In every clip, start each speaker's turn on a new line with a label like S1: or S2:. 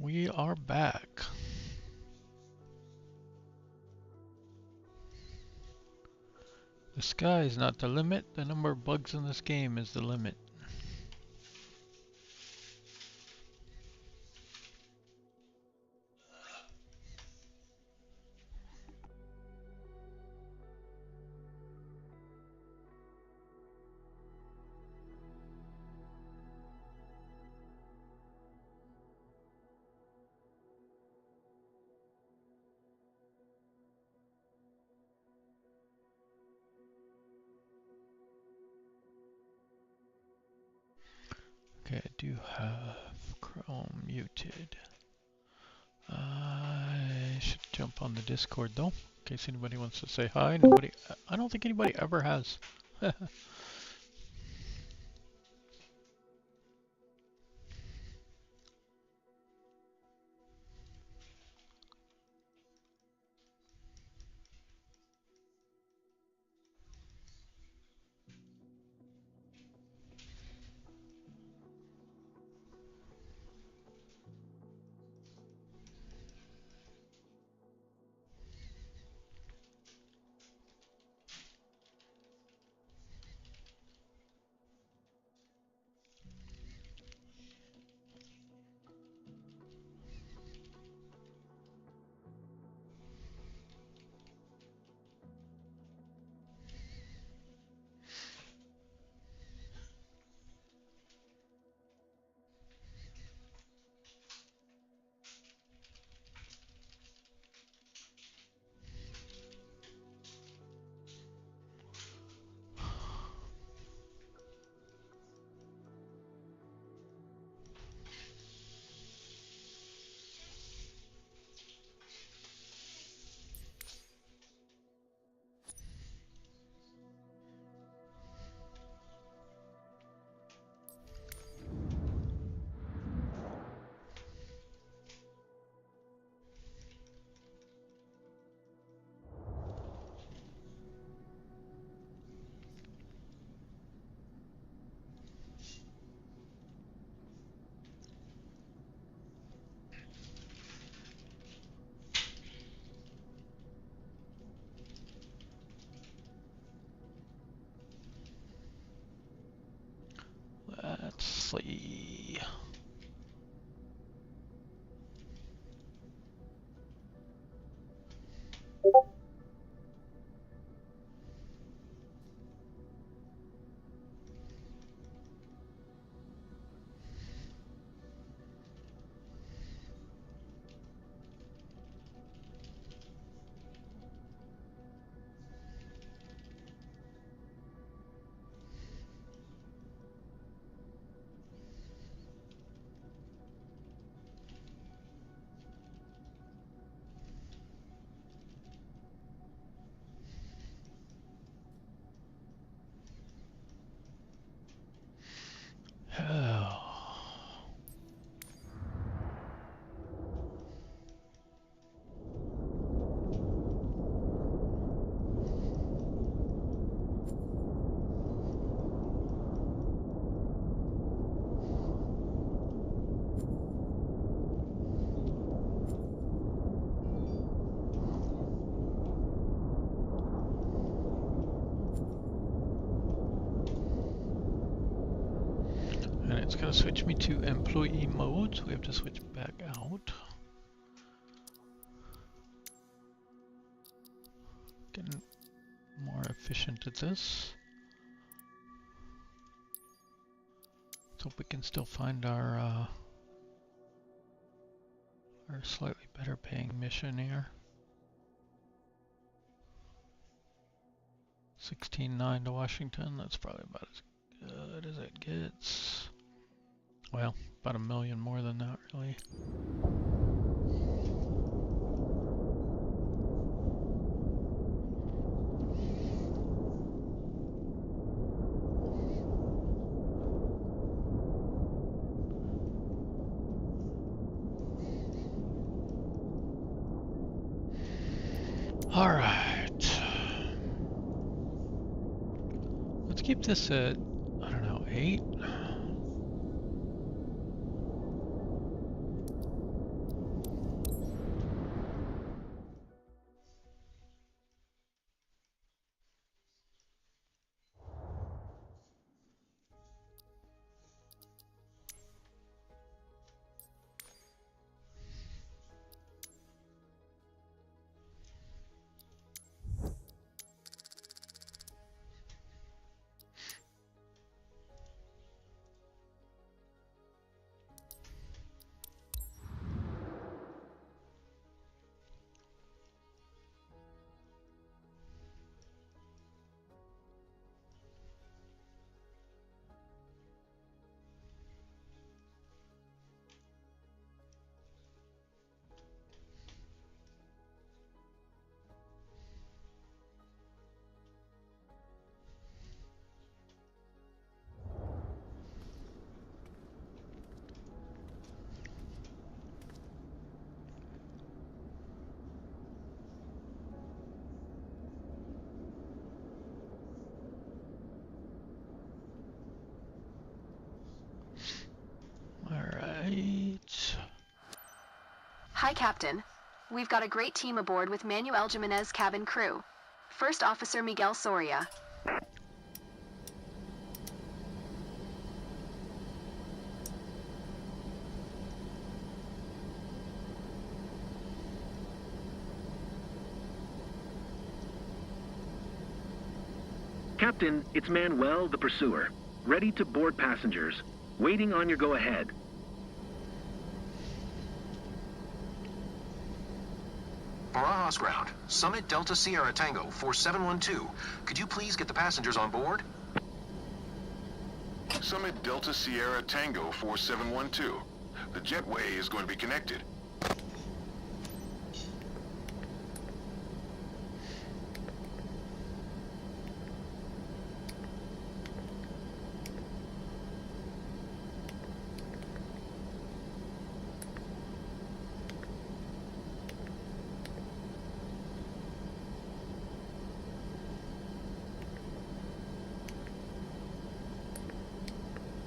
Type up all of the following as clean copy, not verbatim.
S1: We are back. The sky is not the limit, the number of bugs in this game is the limit. Okay, I do have Chrome muted. I should jump on the Discord though, in case anybody wants to say hi. Nobody, I don't think anybody ever has. Let's see. And it's going to switch me to employee mode, so we have to switch back out. Getting more efficient at this. Let's hope we can still find our slightly better paying mission here. 16.9 to Washington, that's probably about as good as it gets. Well, about $1 million more than that, really. All right. Let's keep this at, I don't know, 8.
S2: Hi, Captain. We've got a great team aboard with Manuel Jimenez cabin crew. First Officer Miguel Soria.
S3: Captain, it's Manuel, the pursuer. Ready to board passengers. Waiting on your go-ahead.
S4: Barajas ground. Summit Delta Sierra Tango 4712. Could you please get the passengers on board?
S5: Summit Delta Sierra Tango 4712. The jetway is going to be connected.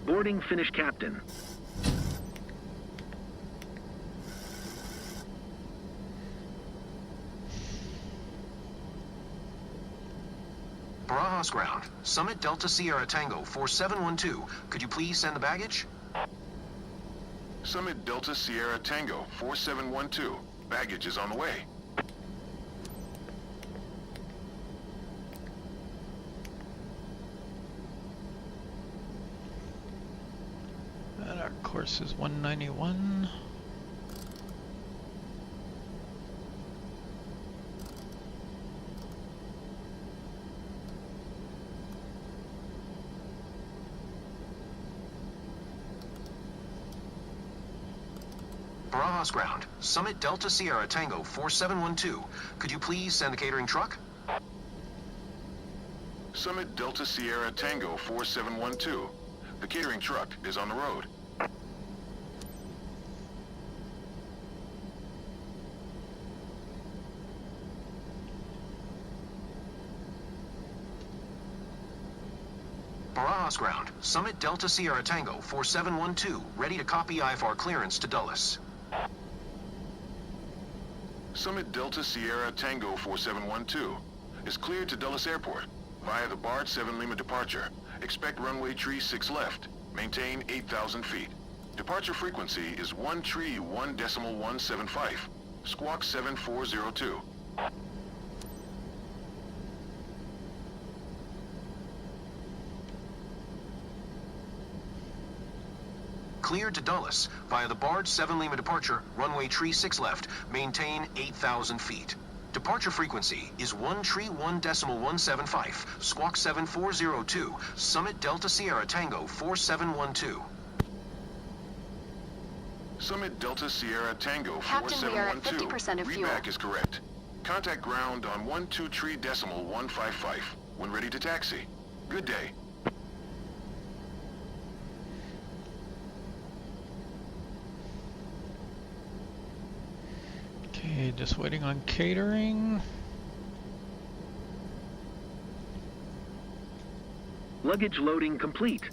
S3: Boarding finish, Captain.
S4: Barajas ground. Summit Delta Sierra Tango 4712. Could you please send the baggage?
S5: Summit Delta Sierra Tango 4712. Baggage is on the way.
S1: And our course is 191.
S4: Barajas ground. Summit Delta Sierra Tango 4712. Could you please send the catering truck?
S5: Summit Delta Sierra Tango 4712. The catering truck is on the road.
S4: Barajas ground. Summit Delta Sierra Tango 4712. Ready to copy IFR clearance to Dulles.
S5: Summit Delta Sierra Tango 4712 is cleared to Dulles Airport via the BART 7 Lima departure. Expect runway tree 6 left. Maintain 8,000 feet. Departure frequency is 131.175. Squawk 7402.
S4: Cleared to Dulles via the BART 7 Lima departure, runway tree 6 left, maintain 8,000 feet. Departure frequency is 131.175, squawk 7402, Summit Delta Sierra Tango 4712.
S5: Summit Delta Sierra Tango
S2: Captain, we are at
S5: 4712.
S2: 50% of fuel.
S5: Readback is correct. Contact ground on 123.155 when ready to taxi. Good day.
S1: Okay, just waiting on catering.
S3: Luggage loading complete.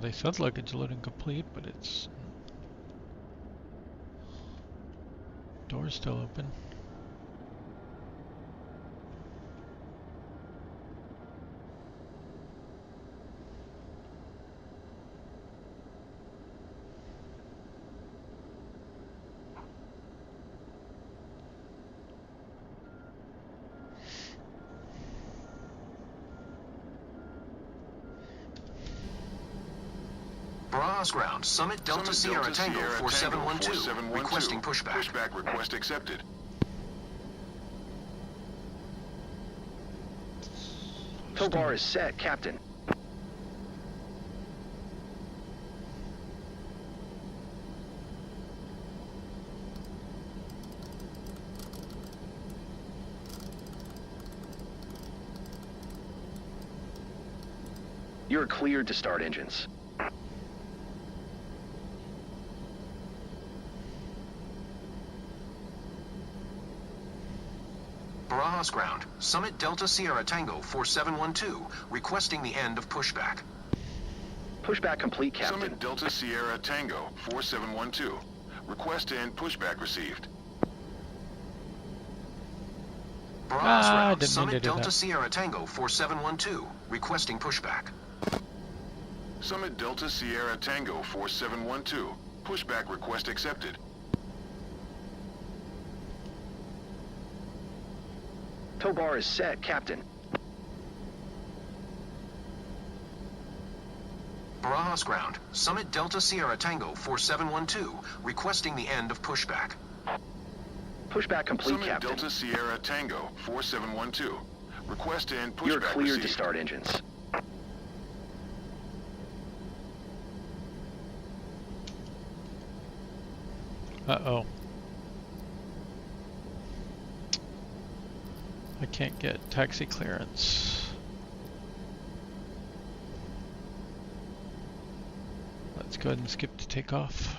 S1: They said luggage loading complete, but it's door's still open.
S4: Barajas ground. Summit Delta Sierra Tango 4712. Requesting pushback.
S5: Pushback request accepted.
S3: Tow bar is set, Captain. You're cleared to start engines.
S4: Barajas ground. Summit Delta Sierra Tango 4712, requesting the end of pushback.
S3: Pushback complete, Captain.
S5: Summit Delta Sierra Tango 4712. Request to end pushback received.
S4: Barajas ground.
S1: didn't mean to
S4: Summit
S1: do
S4: Delta
S1: that.
S4: Sierra Tango 4712, requesting pushback.
S5: Summit Delta Sierra Tango 4712. Pushback request accepted.
S3: Tow bar is set, Captain.
S4: Barajas ground. Summit Delta Sierra Tango 4712, requesting the end of pushback.
S3: Pushback complete,
S5: Summit
S3: Captain.
S5: Delta Sierra Tango 4712. Request to end pushback
S3: You're cleared
S5: received.
S3: to start engines.
S1: Uh-oh. I can't get taxi clearance. Let's go ahead and skip to takeoff.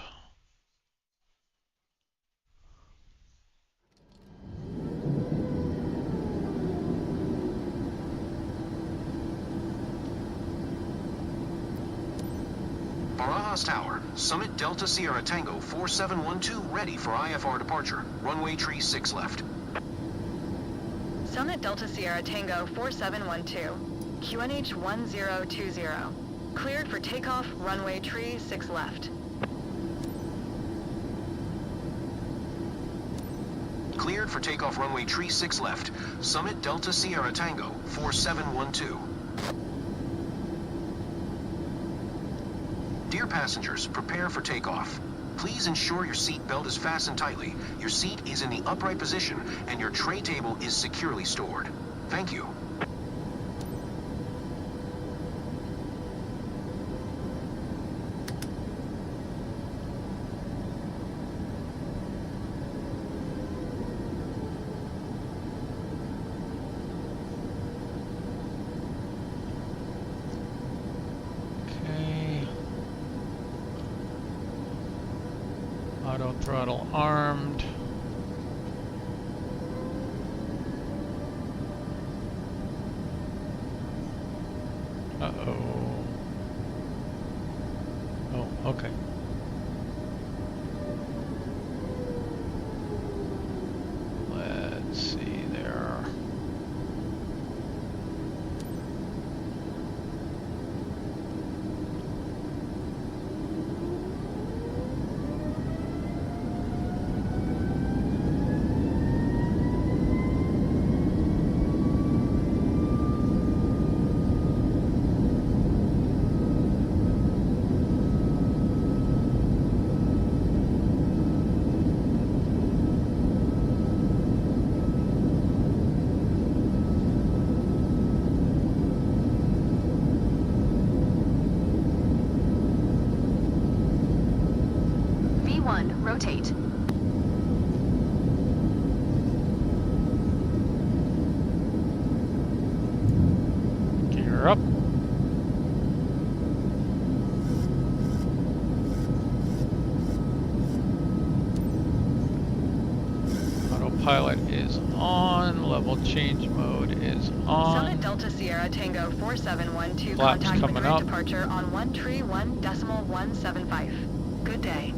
S4: Barajas Tower. Summit Delta Sierra Tango 4712, ready for IFR departure. Runway tree 6 left.
S6: Summit Delta Sierra Tango 4712, QNH 1020. Cleared for takeoff, runway tree 6 left.
S4: Cleared for takeoff, runway tree 6 left. Summit Delta Sierra Tango 4712. Dear passengers, prepare for takeoff. Please ensure your seat belt is fastened tightly, your seat is in the upright position, and your tray table is securely stored. Thank you.
S1: Auto throttle armed. Uh-oh. Oh, okay. Let's see there.
S2: V1, rotate.
S1: Gear up. Autopilot is on. Level change mode is on.
S6: Summit Delta Sierra Tango 4712,
S1: Flaps
S6: contact
S1: coming
S6: Madrid
S1: up.
S6: departure on 131.175. Good day.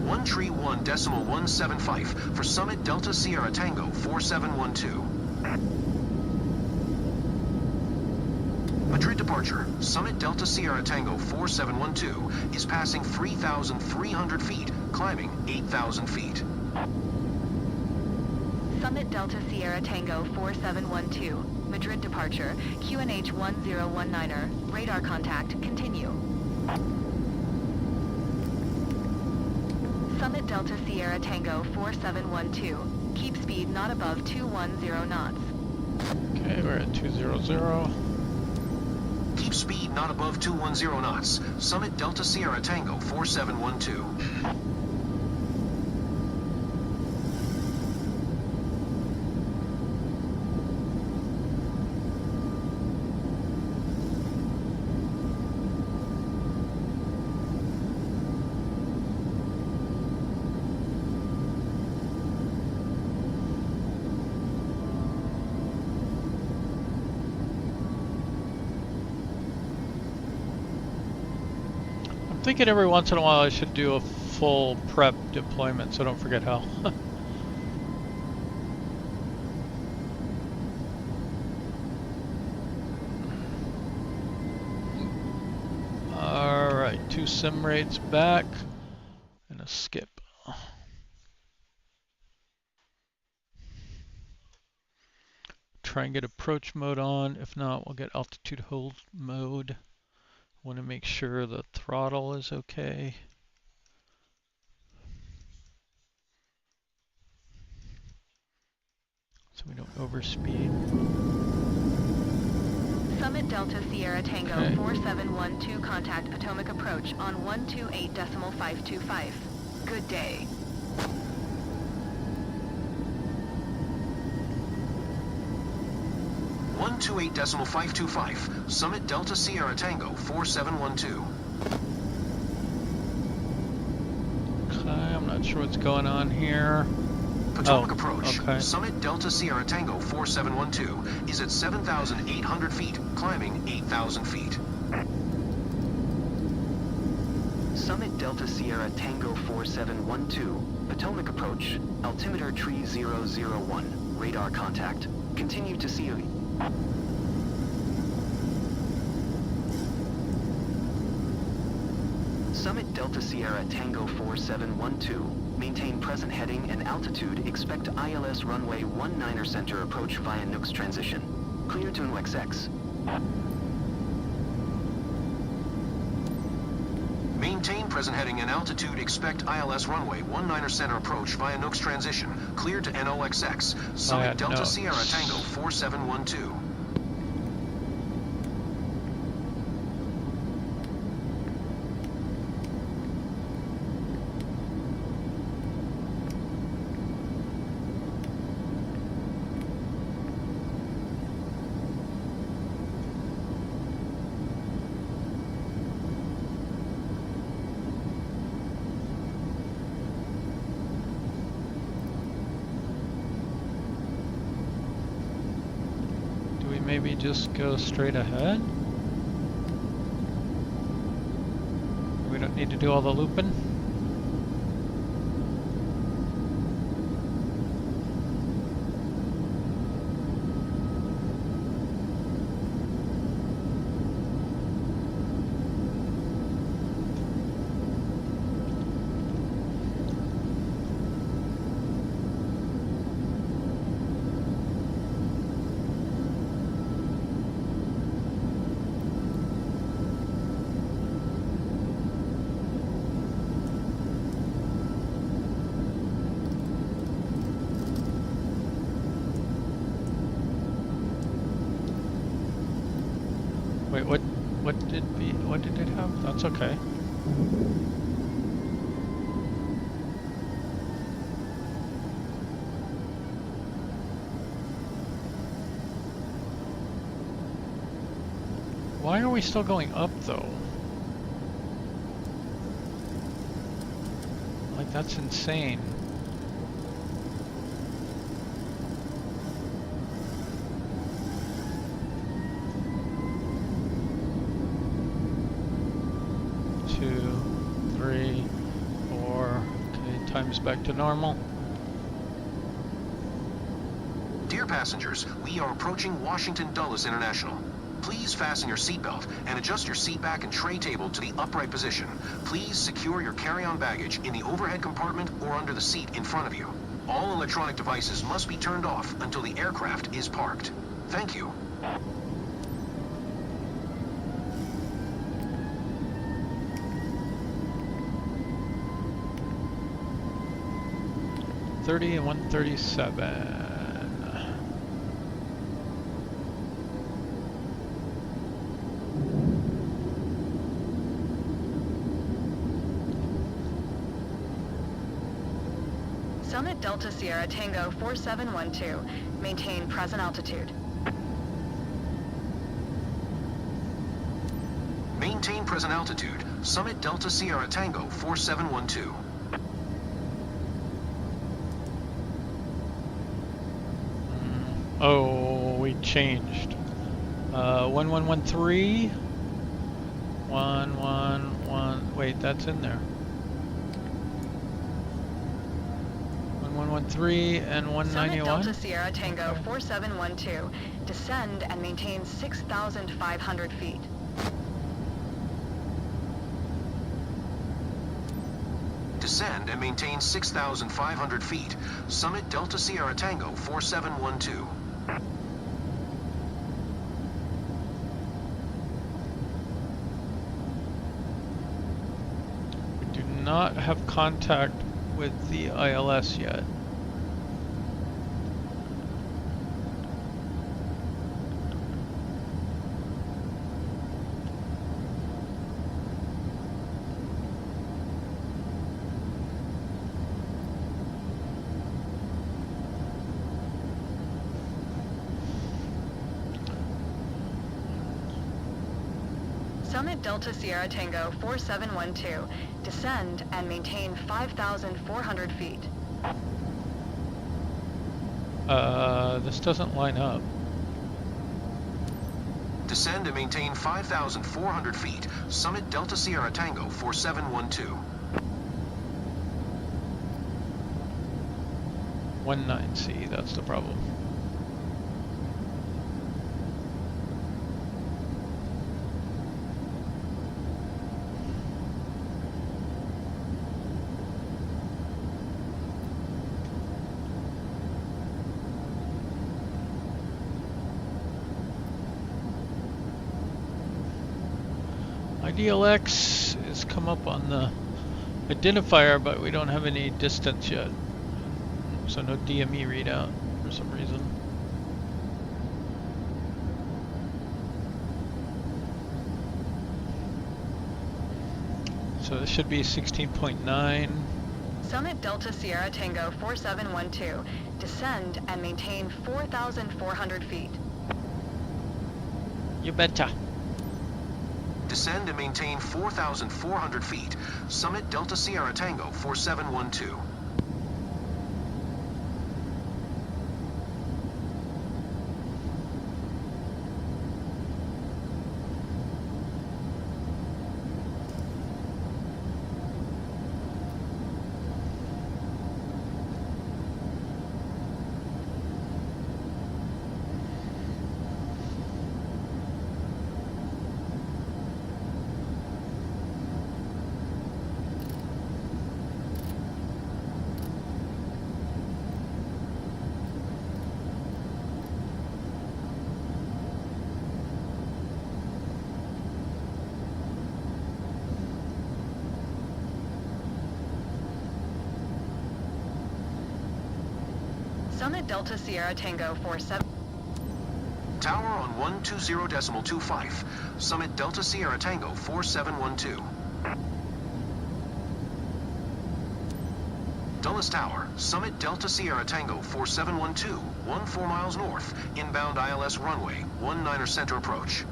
S4: 131.175 for Summit Delta Sierra Tango 4712. Madrid departure. Summit Delta Sierra Tango 4712 is passing 3,300 feet, climbing 8,000 feet.
S6: Summit Delta Sierra Tango 4712, Madrid departure, QNH 1019er, radar contact, continue. Summit Delta Sierra Tango 4712, keep speed not above 210 knots.
S1: Okay, we're at 200.
S4: Keep speed not above 210 knots. Summit Delta Sierra Tango 4712.
S1: I'm thinking every once in a while I should do a full prep deployment, so don't forget how. Alright, 2 sim rates back and a skip. Try and get approach mode on. If not, we'll get altitude hold mode. Want to make sure the throttle is okay. So we don't overspeed.
S6: Summit Delta Sierra Tango
S1: Okay.
S6: 4712, contact atomic approach on 128.525. Good day.
S4: One 128.525. Summit Delta Sierra Tango 4712.
S1: Okay, I'm not sure what's going on here.
S4: Potomac approach.
S1: Okay.
S4: Summit Delta Sierra Tango 4712 is at 7,800 feet, climbing 8,000 feet.
S7: Summit Delta Sierra Tango 4712, Potomac approach, altimeter tree 001, radar contact. Continue to see. Summit Delta Sierra Tango 4712, maintain present heading and altitude, expect ILS runway 19er center approach via Nooks transition. Clear to EKCH.
S4: Maintain present heading and altitude, expect ILS runway 19er center approach via Nooks transition. Clear to NOXX. Summit Delta
S1: Nooks.
S4: Sierra Tango 4712.
S1: Maybe just go straight ahead. We don't need to do all the looping. Wait, what did it have? That's okay. Why are we still going up though? Like, that's insane. Times back to normal.
S4: Dear passengers, we are approaching Washington Dulles International. Please fasten your seatbelt and adjust your seat back and tray table to the upright position. Please secure your carry-on baggage in the overhead compartment or under the seat in front of you. All electronic devices must be turned off until the aircraft is parked. Thank you.
S1: And 137.
S6: Summit Delta Sierra Tango 4712. Maintain present altitude.
S4: Maintain present altitude. Summit Delta Sierra Tango 4712.
S1: Oh, we changed. 1113. 111. Wait, that's in there. 1113 and 191.
S6: Summit Delta Sierra Tango 4712. Descend and maintain 6,500 feet.
S4: Descend and maintain 6,500 feet. Summit Delta Sierra Tango 4712.
S1: We do not have contact with the ILS yet.
S6: Summit Delta Sierra Tango 4712. Descend and maintain 5,400 feet.
S1: This doesn't line up.
S4: Descend and maintain 5,400 feet. Summit Delta Sierra Tango 4712.
S1: 19C, that's the problem. IDLX has come up on the identifier, but we don't have any distance yet. So no DME readout for some reason. So this should be 16.9.
S6: Summit Delta Sierra Tango 4712. Descend and maintain 4,400 feet.
S1: You betcha.
S4: Descend and maintain 4,400 feet. Summit Delta Sierra Tango 4712.
S6: Summit Delta Sierra Tango 47.
S4: Tower on 120.25. Summit Delta Sierra Tango 4712. Dulles Tower, Summit Delta Sierra Tango 4712, 14 miles north, inbound ILS runway, 19er center approach.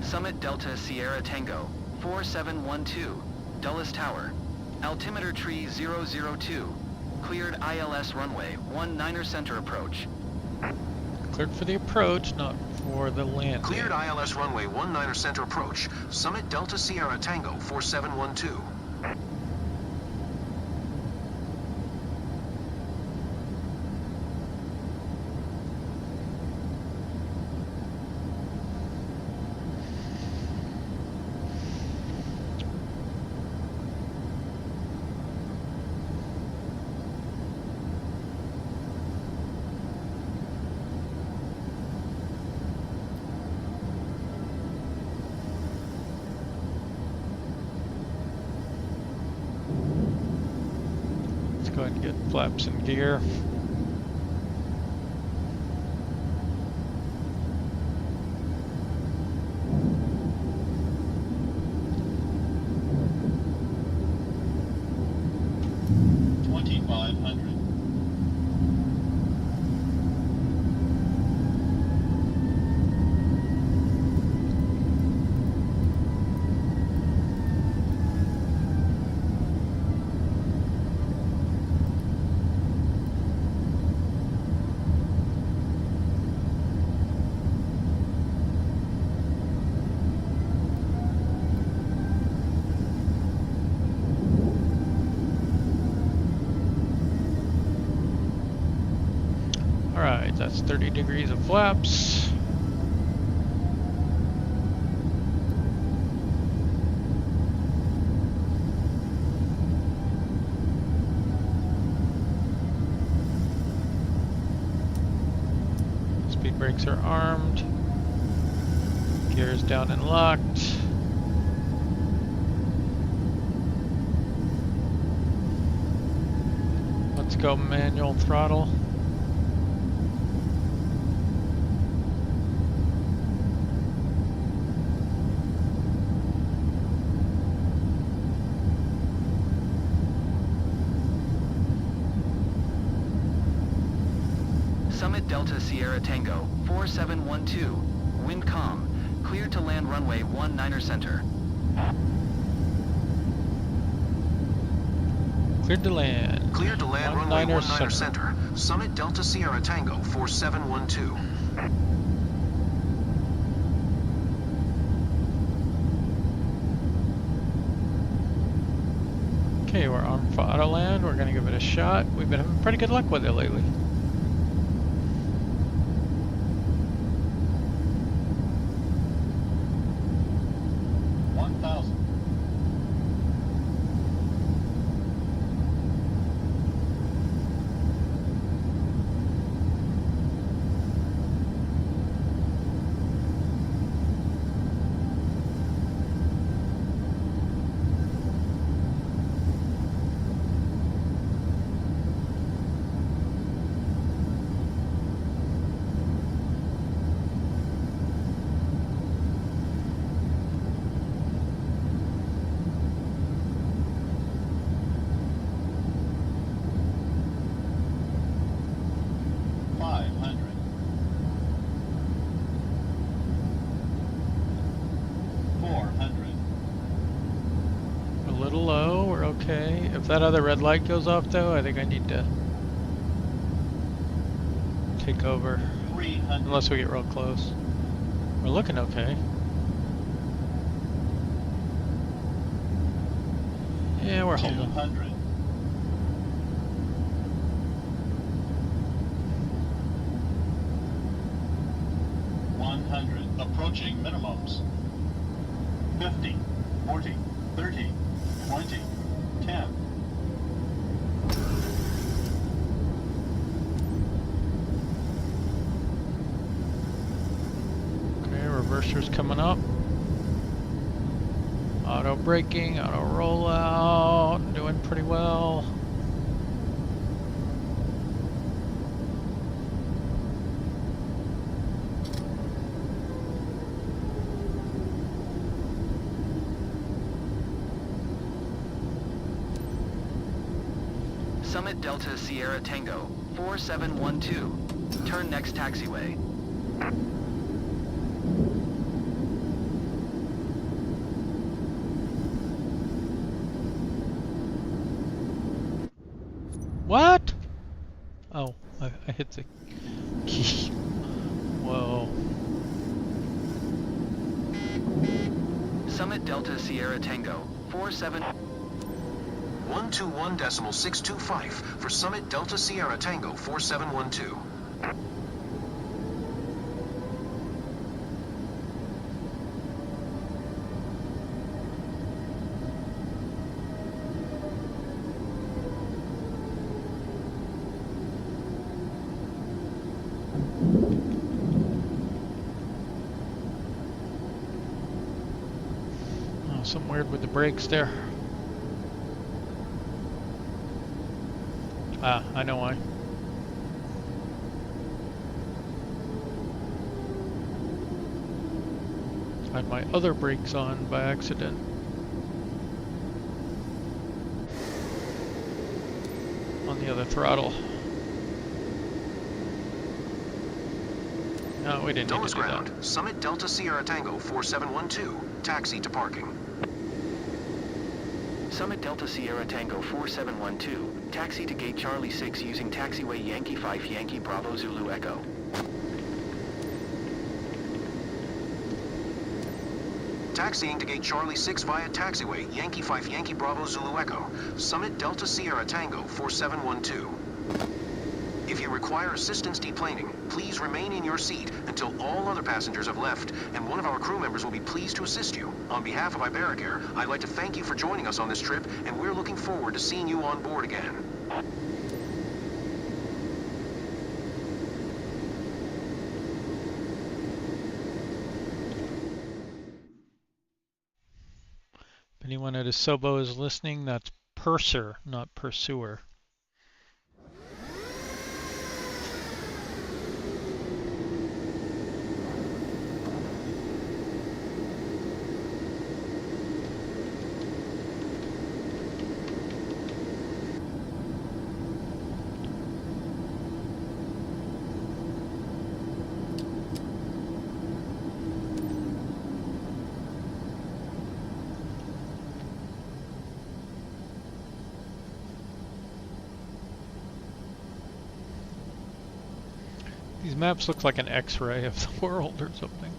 S7: Summit Delta Sierra Tango 4712. Dulles Tower. Altimeter tree 002. Cleared ILS runway 19er center approach.
S1: Cleared for the approach, not for the landing.
S4: Cleared ILS runway 19er center approach. Summit Delta Sierra Tango 4712.
S1: Go ahead and get flaps in gear. That's 30 degrees of flaps. Speed brakes are armed. Gears down and locked. Let's go manual throttle.
S7: Summit Delta Sierra Tango 4712, wind calm, cleared to land runway 19er center.
S1: Cleared to land.
S4: Cleared to land runway 19er center. Summit Delta Sierra Tango 4712.
S1: Okay, we're armed for auto land. We're gonna give it a shot. We've been having pretty good luck with it lately. Okay, if that other red light goes off though, I think I need to take over. Unless we get real close. We're looking okay. Yeah, we're holding.
S8: 200. Approaching minimums. 50, 40, 30, 20, 10.
S1: Okay, reverser's coming up. Auto braking, auto rollout, doing pretty well.
S7: Summit Delta Sierra Tango 4712. Turn next taxiway.
S1: What? Oh, I hit the key. Whoa.
S7: Summit Delta Sierra Tango 47.
S4: 121.625 for Summit Delta Sierra Tango 4712.
S1: Oh, something weird with the brakes there. Ah, I know why. I had my other brakes on by accident. On the other throttle. No, we didn't need to do
S4: ground.
S1: that.
S4: Summit Delta Sierra Tango 4712. Taxi to parking.
S7: Summit Delta Sierra Tango 4712. Taxi to gate Charlie 6 using taxiway Yankee 5 Yankee Bravo Zulu Echo.
S4: Taxiing to gate Charlie 6 via taxiway Yankee 5 Yankee Bravo Zulu Echo. Summit Delta Sierra Tango 4712. If you you require assistance deplaning, please remain in your seat until all other passengers have left, and one of our crew members will be pleased to assist you. On behalf of Ibericare, I'd like to thank you for joining us on this trip, and we're looking forward to seeing you on board again.
S1: If anyone at Asobo is listening, that's purser, not pursuer. These maps look like an X-ray of the world or something.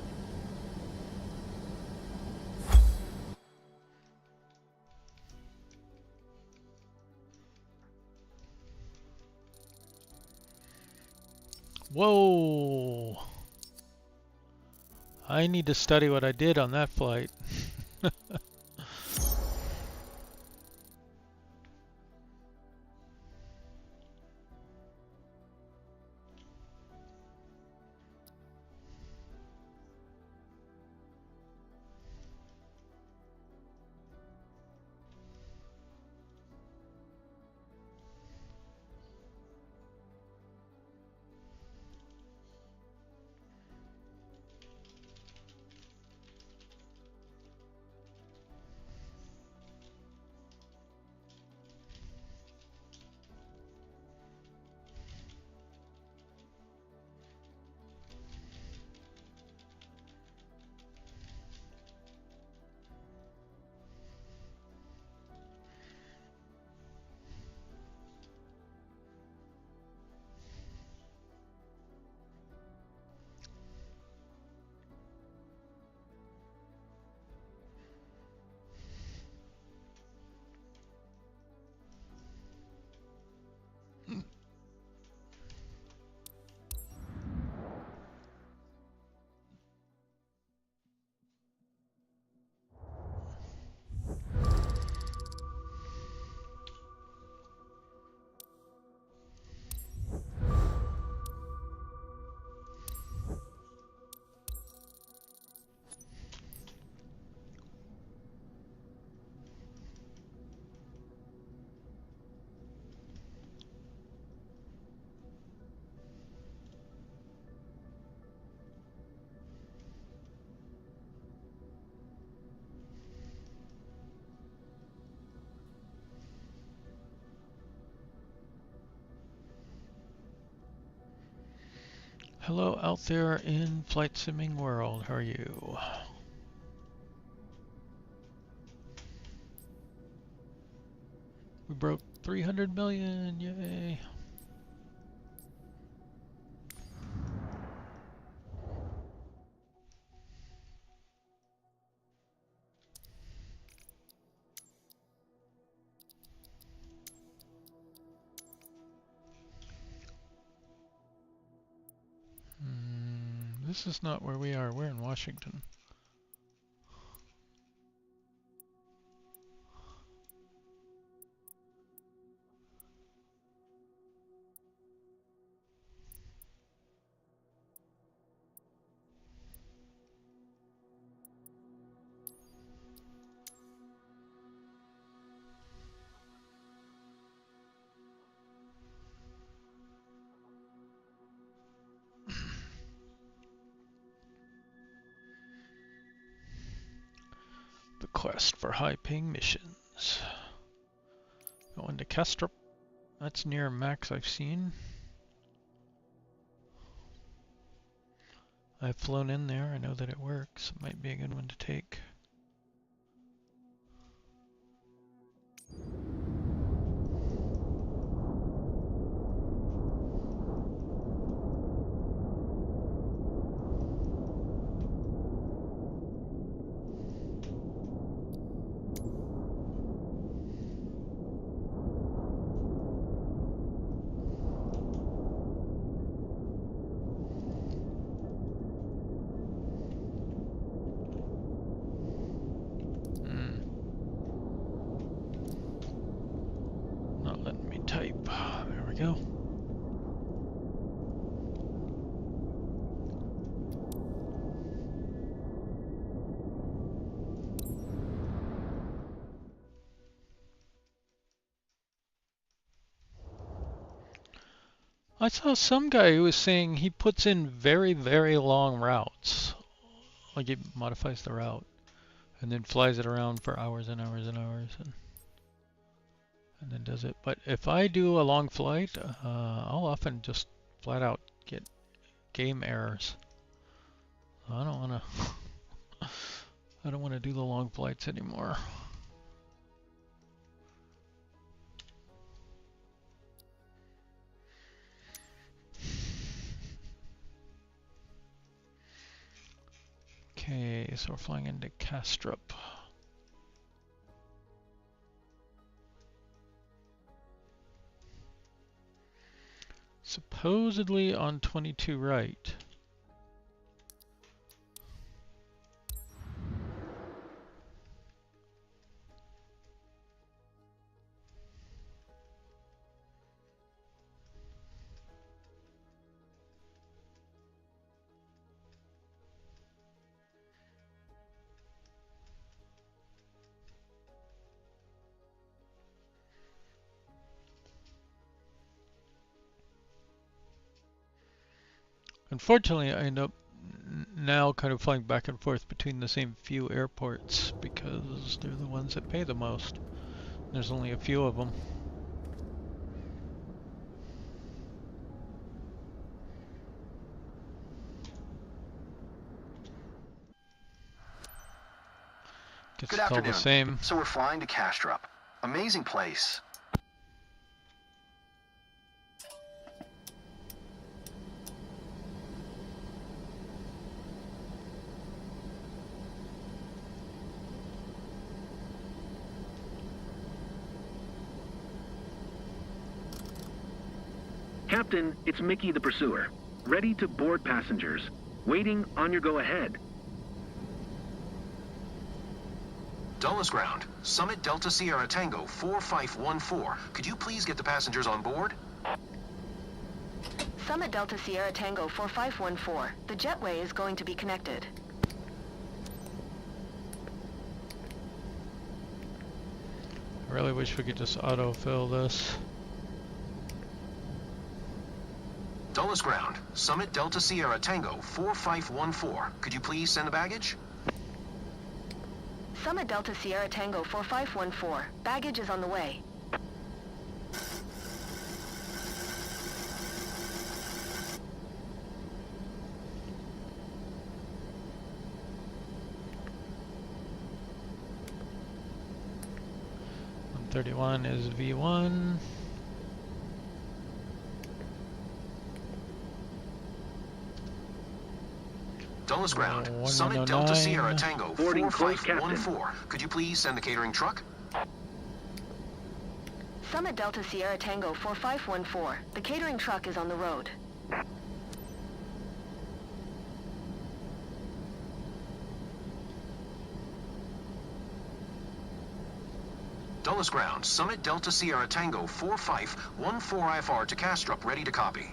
S1: Whoa! I need to study what I did on that flight. Hello out there in flight simming world, how are you? We broke 300 million, yay! This is not where we are, we're in Washington. The quest for high-paying missions. Going to Kestrel. That's near max I've seen. I've flown in there, I know that it works. It might be a good one to take. I saw some guy who was saying he puts in very, very long routes. Like he modifies the route and then flies it around for hours and hours and hours and then does it. But if I do a long flight, I'll often just flat out get game errors. I don't want to. I don't want to do the long flights anymore. Okay, so we're flying into Kastrup. Supposedly on 22 right. Unfortunately, I end up now kind of flying back and forth between the same few airports because they're the ones that pay the most. There's only a few of them. Guess
S4: Good
S1: it's all
S4: afternoon.
S1: the same.
S4: So we're flying to Kastrup. Amazing place.
S3: Captain, it's Mickey the Pursuer. Ready to board passengers. Waiting on your go-ahead.
S4: Dulles ground. Summit Delta Sierra Tango 4514. Could you please get the passengers on board?
S6: Summit Delta Sierra Tango 4514. The jetway is going to be connected.
S1: I really wish we could just autofill this.
S4: Dulles ground. Summit Delta Sierra Tango 4514. Could you please send the baggage?
S6: Summit Delta Sierra Tango 4514. Baggage is on the way.
S1: .131 is V1.
S4: Dulles ground. Summit Delta Sierra Tango 4514. Could you please send the catering truck?
S6: Summit Delta Sierra Tango 4514. The catering truck is on the road.
S4: Dulles ground. Summit Delta Sierra Tango 4514 IFR to Kastrup. Ready to copy.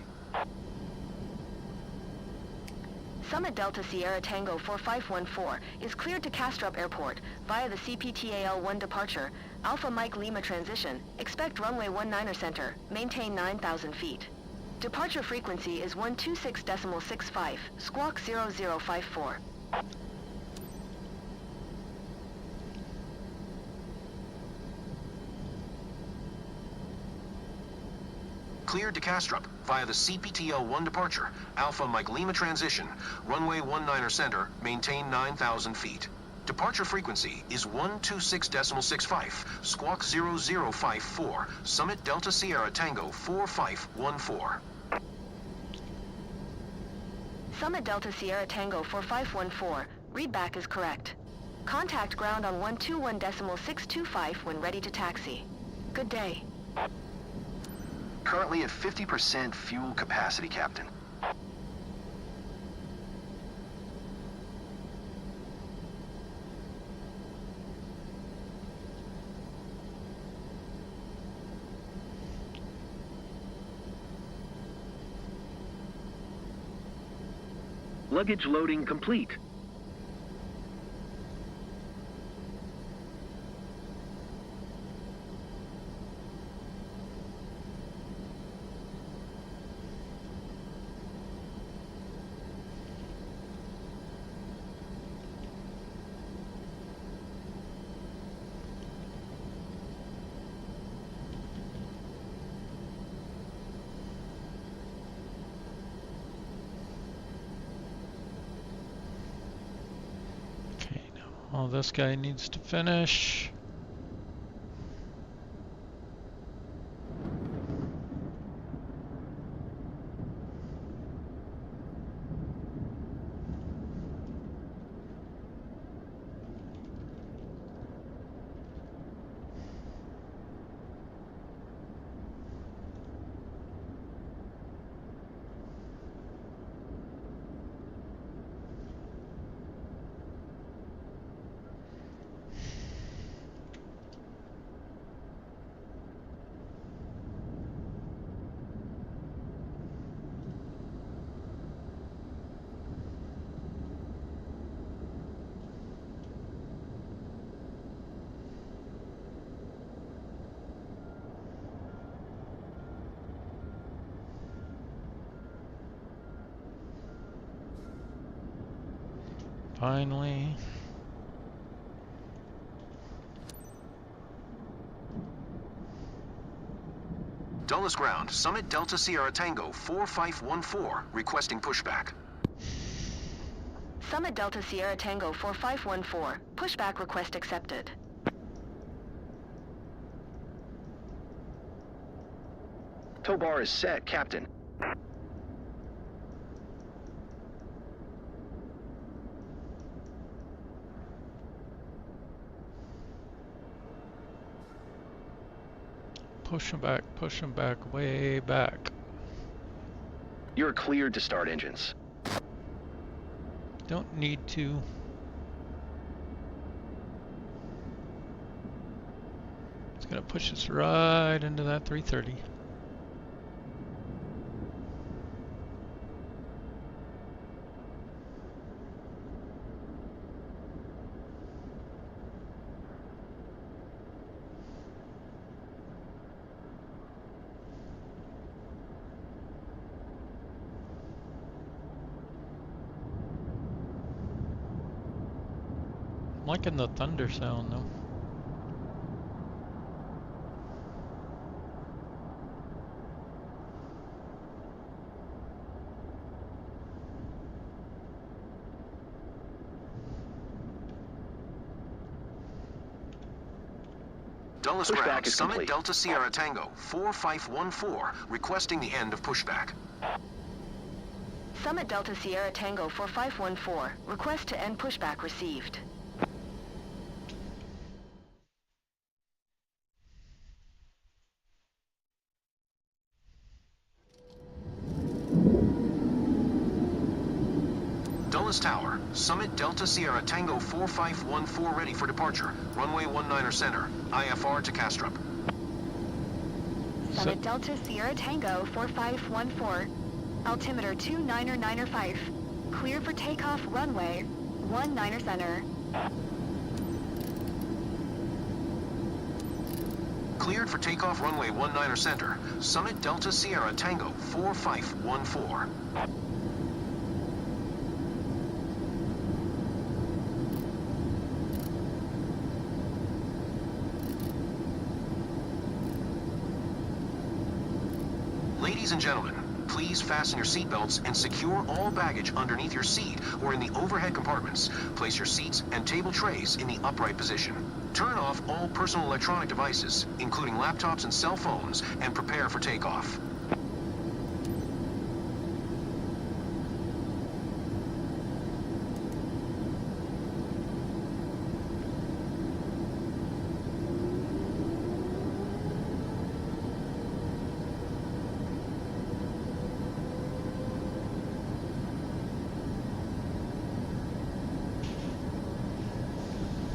S6: Summit Delta Sierra Tango 4514 is cleared to Kastrup Airport via the CPTAL-1 departure, Alpha Mike Lima transition. Expect runway 19er center. Maintain 9,000 feet. Departure frequency is 126.65, squawk 0054.
S4: Cleared to Kastrup via the CPTL-1 departure, Alpha Mike Lima transition, runway 19er center, maintain 9,000 feet. Departure frequency is 126.65, squawk 0054, Summit Delta Sierra Tango 4514.
S6: Summit Delta Sierra Tango 4514, readback is correct. Contact ground on 121.625 when ready to taxi. Good day.
S4: Currently at 50% fuel capacity, Captain.
S3: Luggage loading complete.
S1: Now this guy needs to finish. Finally.
S4: Dulles ground, Summit Delta Sierra Tango 4514, requesting pushback.
S6: Summit Delta Sierra Tango 4514. Pushback request accepted.
S3: Tow bar is set, Captain.
S1: Push him back, way back.
S3: You're cleared to start engines.
S1: Don't need to. It's gonna push us right into that 330. I'm liking the thunder sound though.
S4: Dulles
S3: Pushback
S4: ground,
S3: is
S4: Summit
S3: complete.
S4: Delta Sierra Tango 4514, requesting the end of pushback.
S6: Summit Delta Sierra Tango 4514. Request to end pushback received.
S4: Dulles Tower, Summit Delta Sierra Tango 4514 ready for departure. Runway 19er center, IFR to Castrop.
S6: Summit Delta Sierra Tango 4514. Altimeter 299er5. Clear for takeoff runway 19er center.
S4: Cleared for takeoff runway 19er center, Summit Delta Sierra Tango 4514. Ladies and gentlemen, please fasten your seatbelts and secure all baggage underneath your seat or in the overhead compartments. Place your seats and table trays in the upright position. Turn off all personal electronic devices, including laptops and cell phones, and prepare for takeoff.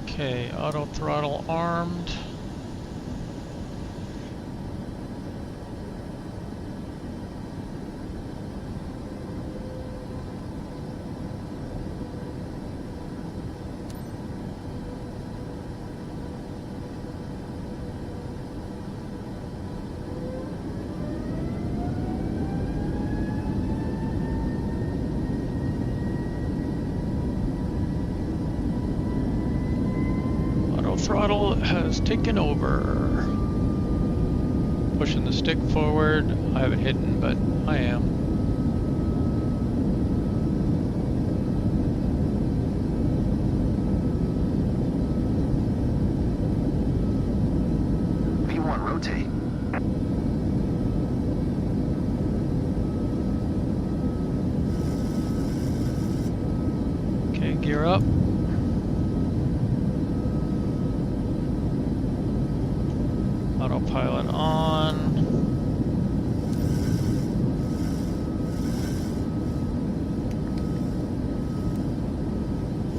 S1: Okay, auto throttle armed. Throttle has taken over. Pushing the stick forward. I have it hidden, but I am. gear up. Autopilot on.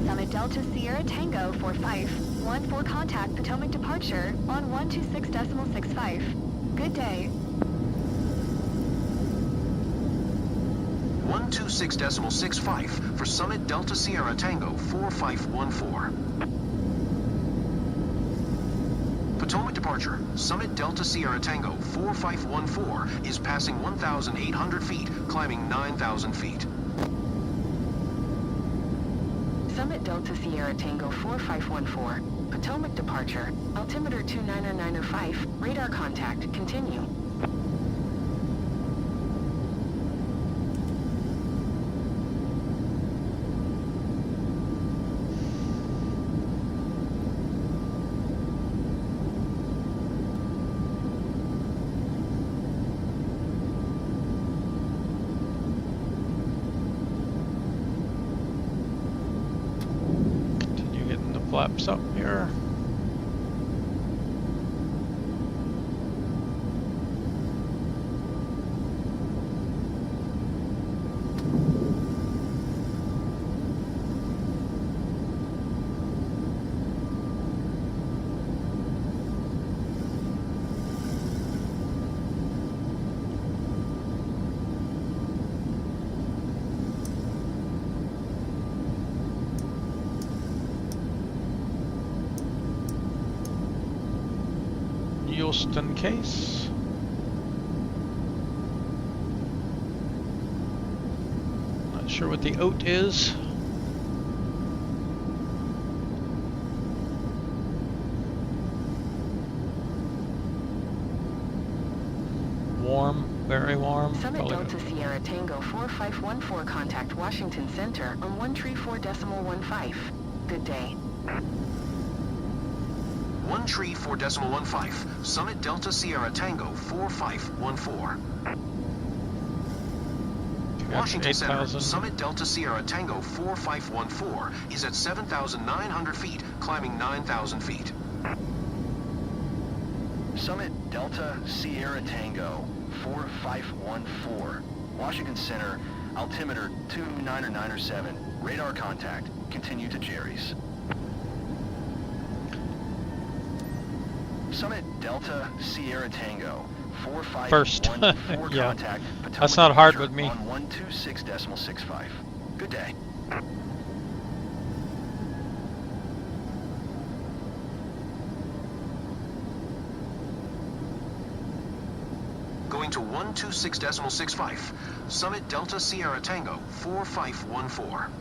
S6: Summit Delta Sierra Tango 4514 for contact Potomac departure on 126.65. Good day.
S4: 126.65 for Summit Delta Sierra Tango 4514. Potomac departure, Summit Delta Sierra Tango 4514 is passing 1,800 feet, climbing 9,000 feet.
S6: Summit Delta Sierra Tango 4514, Potomac departure, altimeter 29905, radar contact, continue.
S1: Flaps up here. Just in case. Not sure what the oat is. Warm, very warm.
S6: Summit Delta Sierra Tango 4514 contact Washington Center on 134.15. Good day.
S4: 134.15, Summit Delta Sierra Tango 4514. Washington Center, Summit Delta Sierra Tango 4514 is at 7,900 feet, climbing 9,000 feet.
S7: Summit Delta Sierra Tango 4514, Washington Center, altimeter 29907, radar contact, continue to Jerry's. Summit Delta Sierra Tango 4514
S1: yeah.
S7: contact Potomac
S1: That's not hard with me.
S7: on 126.65. Good day.
S4: Going to 126.65, Summit Delta Sierra Tango 4514.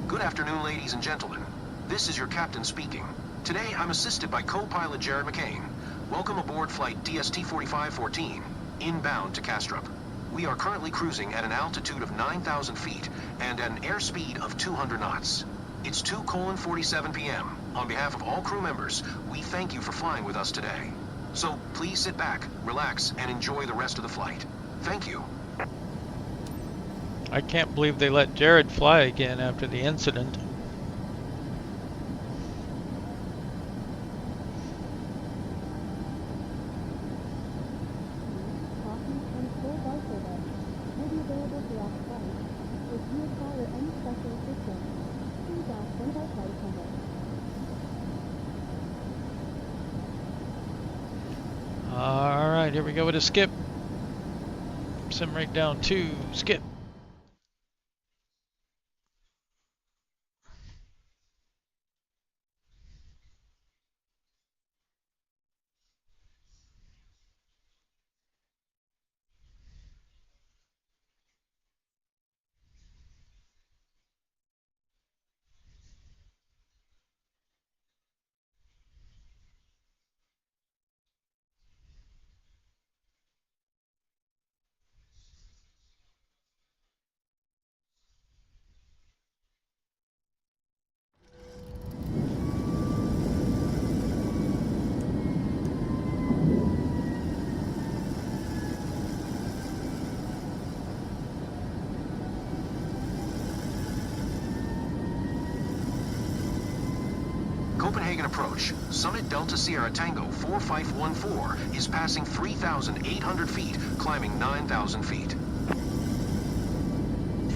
S4: Good afternoon, ladies and gentlemen. This is your captain speaking. Today, I'm assisted by co-pilot Jared McCain. Welcome aboard flight DST-4514, inbound to Kastrup. We are currently cruising at an altitude of 9,000 feet and at an airspeed of 200 knots. It's 2:47 p.m. On behalf of all crew members, we thank you for flying with us today. So please sit back, relax, and enjoy the rest of the flight. Thank you.
S1: I can't believe they let Jared fly again after the incident. Alright, here we go with a skip. Sim right down to skip.
S4: Copenhagen approach. Summit Delta Sierra Tango 4514 is passing 3,800 feet, climbing 9,000 feet.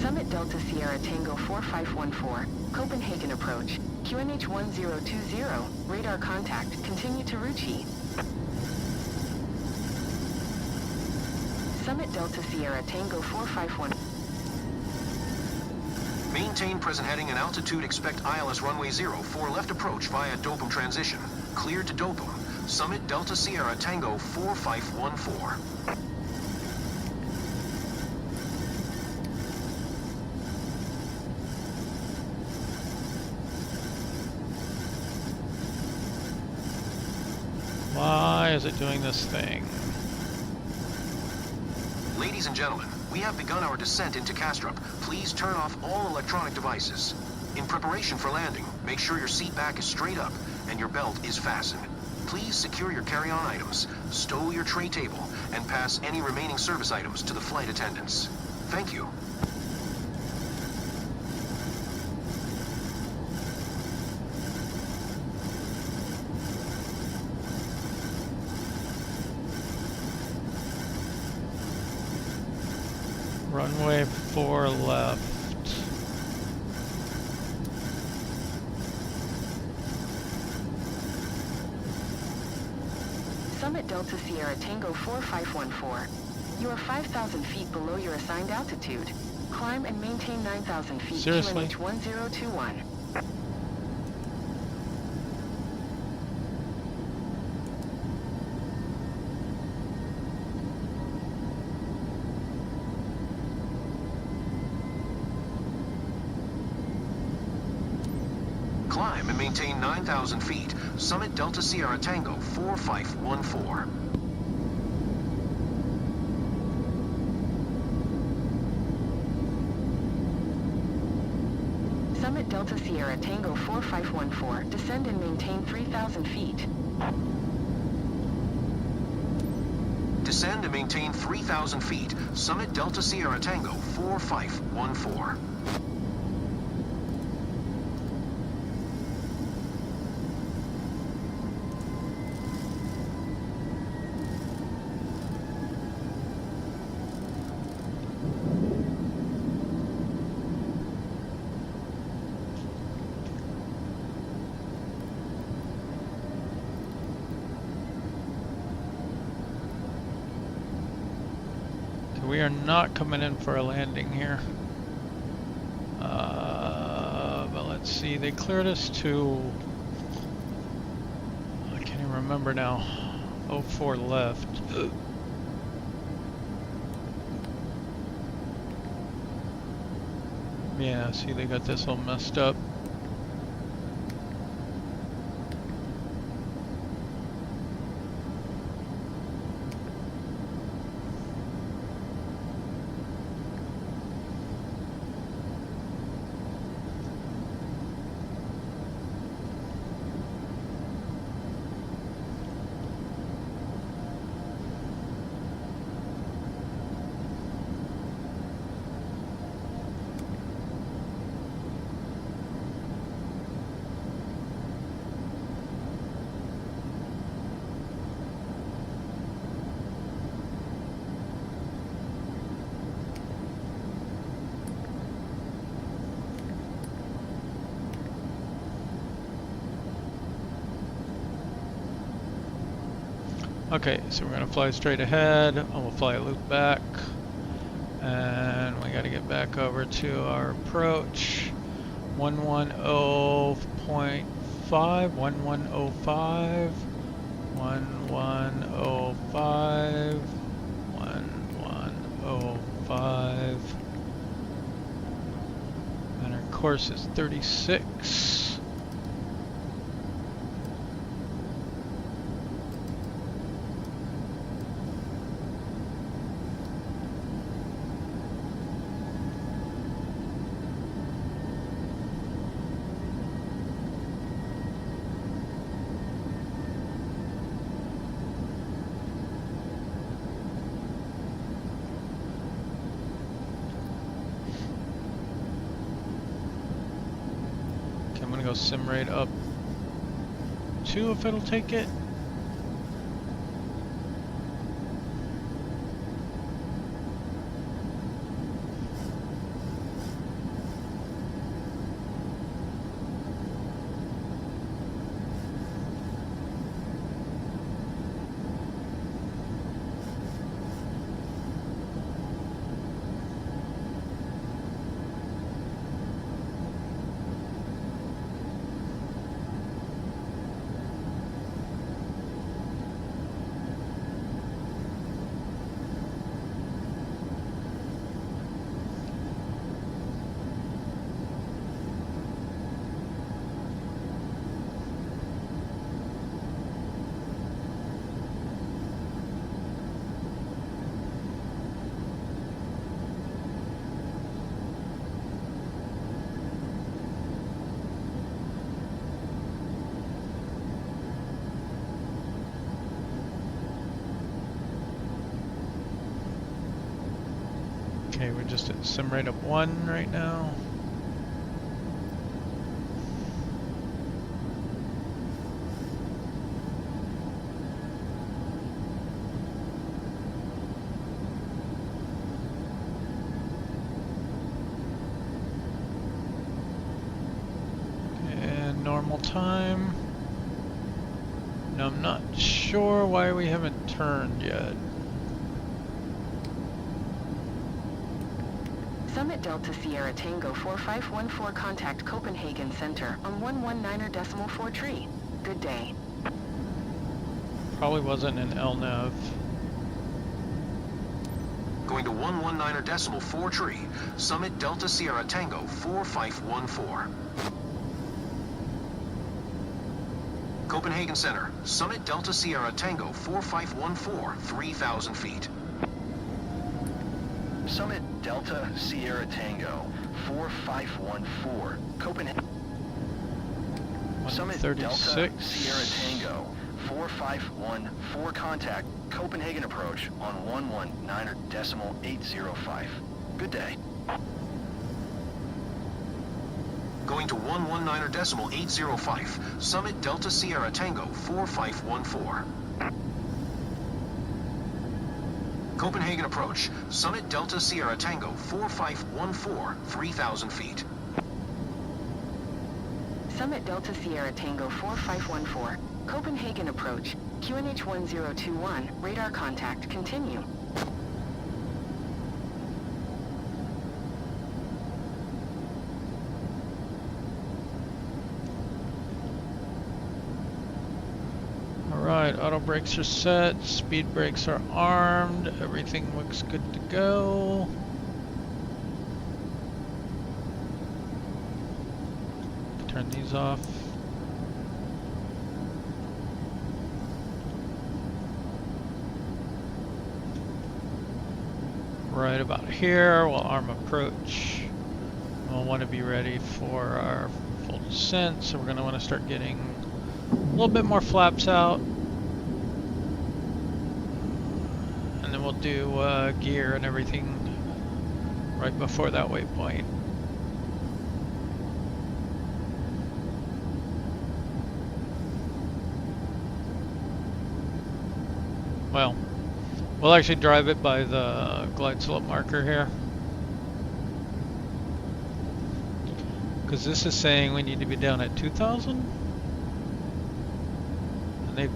S6: Summit Delta Sierra Tango 4514, Copenhagen approach. QNH 1020, radar contact, continue to Ruchi. Summit Delta Sierra Tango 451.
S4: Maintain present heading and altitude, expect ILS runway 04 left approach via Dopum transition. Cleared to Dopum. Summit Delta Sierra Tango 4514.
S1: Why is it doing this thing?
S4: Ladies and gentlemen, we have begun our descent into Kastrup. Please turn off all electronic devices. In preparation for landing, make sure your seat back is straight up and your belt is fastened. Please secure your carry-on items, stow your tray table, and pass any remaining service items to the flight attendants. Thank you.
S1: Runway 4 left.
S6: Summit Delta Sierra Tango 4514. You are 5,000 feet below your assigned altitude. Climb and maintain 9,000 feet.
S1: Seriously?
S6: QNH 1021.
S4: Climb and maintain 9,000 feet. Summit Delta Sierra Tango 4514.
S6: Summit Delta Sierra Tango 4514. Descend and maintain 3,000 feet.
S4: Descend and maintain 3,000 feet. Summit Delta Sierra Tango 4514.
S1: We are not coming in for a landing here. But let's see, they cleared us to, I can't even remember now, 04 left. Yeah, see, they got this all messed up. Okay, so we're gonna fly straight ahead, and we'll fly a loop back. And we gotta get back over to our approach. 110.5, 1105, 1105, 1105. And our course is 36. Go sim rate up. 2 if it'll take it. Okay, we're just at sim rate of 1 right now. And normal time. Now I'm not sure why we haven't turned yet.
S6: Summit Delta Sierra Tango 4514 contact Copenhagen Center on 119.4 tree. Good day.
S1: Probably wasn't an LNAV.
S4: Going to 119.4 tree. Summit Delta Sierra Tango 4514. Copenhagen Center. Summit Delta Sierra Tango 4514, 3,000 feet.
S7: Summit Delta Sierra Tango 4514, Copenhagen. Summit Delta Sierra Tango 4514, contact Copenhagen approach on 119.805. Good day.
S4: Going to 119.805. Summit Delta Sierra Tango 4514. Copenhagen approach. Summit Delta Sierra Tango 4514, 3,000 feet.
S6: Summit Delta Sierra Tango 4514, Copenhagen approach, QNH 1021, radar contact, continue.
S1: Alright, auto brakes are set, speed brakes are armed, everything looks good to go. Turn these off. Right about here, we'll arm approach. We'll want to be ready for our full descent, so we're going to want to start getting a little bit more flaps out. And then we'll do gear and everything right before that waypoint. Well, we'll actually drive it by the glide slope marker here. Because this is saying we need to be down at 2,000. And I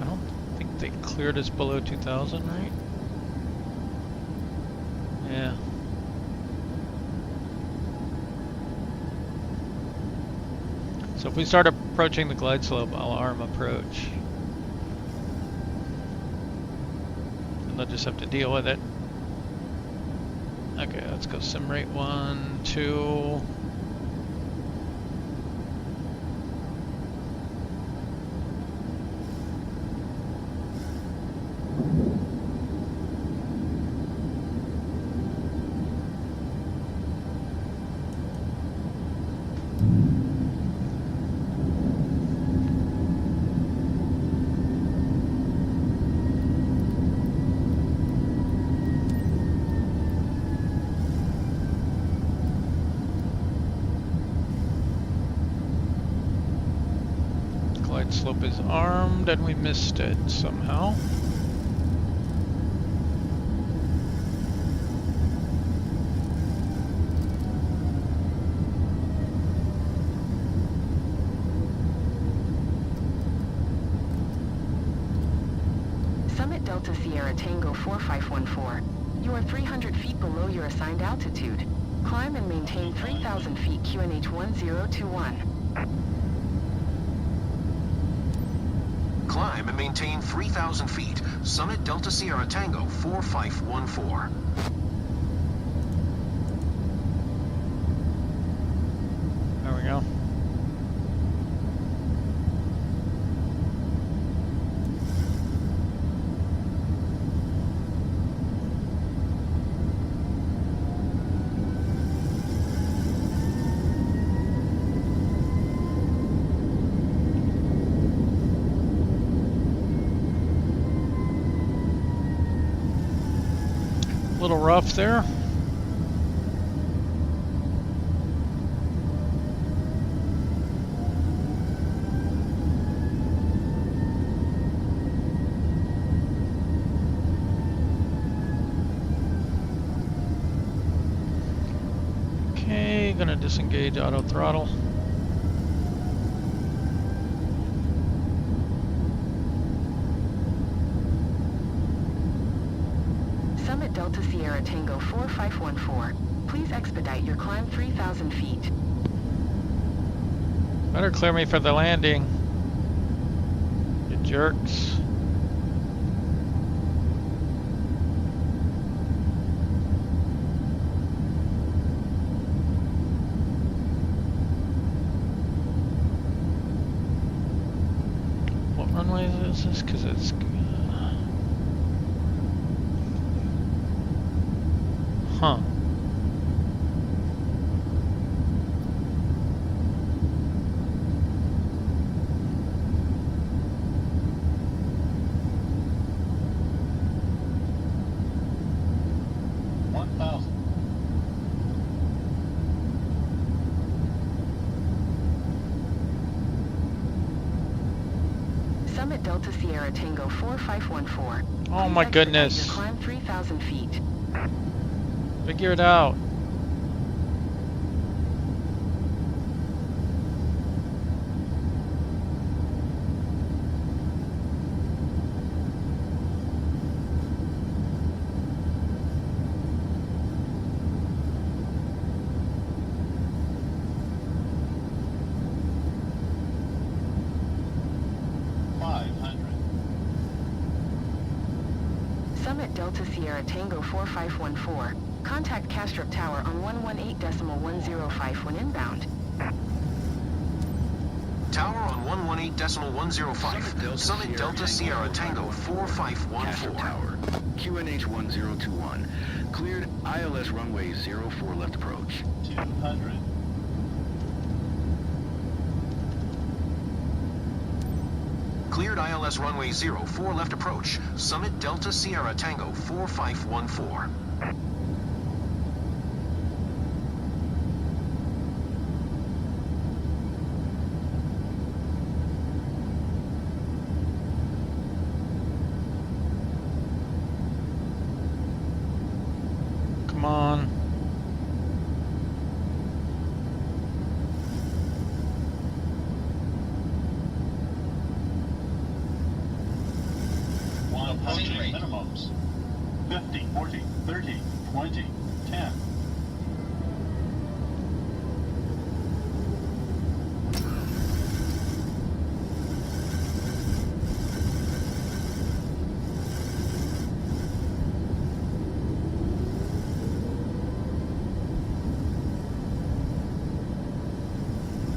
S1: don't think they cleared us below 2,000, right? Yeah. So if we start approaching the glide slope, I'll arm approach. And they'll just have to deal with it. Okay, let's go sim rate 1, 2. slope is armed and we missed it somehow.
S6: Summit Delta Sierra Tango 4514. You are 300 feet below your assigned altitude. Climb and maintain 3,000 feet QNH 1021.
S4: Climb and maintain 3,000 feet. Summit Delta Sierra Tango 4514.
S1: There we go. A little rough there. Okay, gonna disengage auto throttle.
S6: Summit Delta Sierra Tango 4514. Please expedite your climb 3,000 feet.
S1: Better clear me for the landing, you jerks. What runway is this? Because it's... Huh.
S6: Summit Delta Sierra Tango 4514.
S1: Oh
S6: Please
S1: my
S6: expedite
S1: goodness.
S6: your climb 3,000 feet.
S1: Figure it out.
S6: Summit Delta Sierra Tango 4514. Contact Castrop Tower on 118.105 when inbound.
S4: Tower on 118.105. Summit Delta Sierra Tango 4514.
S7: Tower, QNH 1021. Cleared ILS runway 04 left approach.
S8: 200.
S4: Cleared ILS runway 04 left approach. Summit Delta Sierra Tango 4514.
S1: Come on.
S8: Approaching minimums. 50, 40, 30, 20, 10.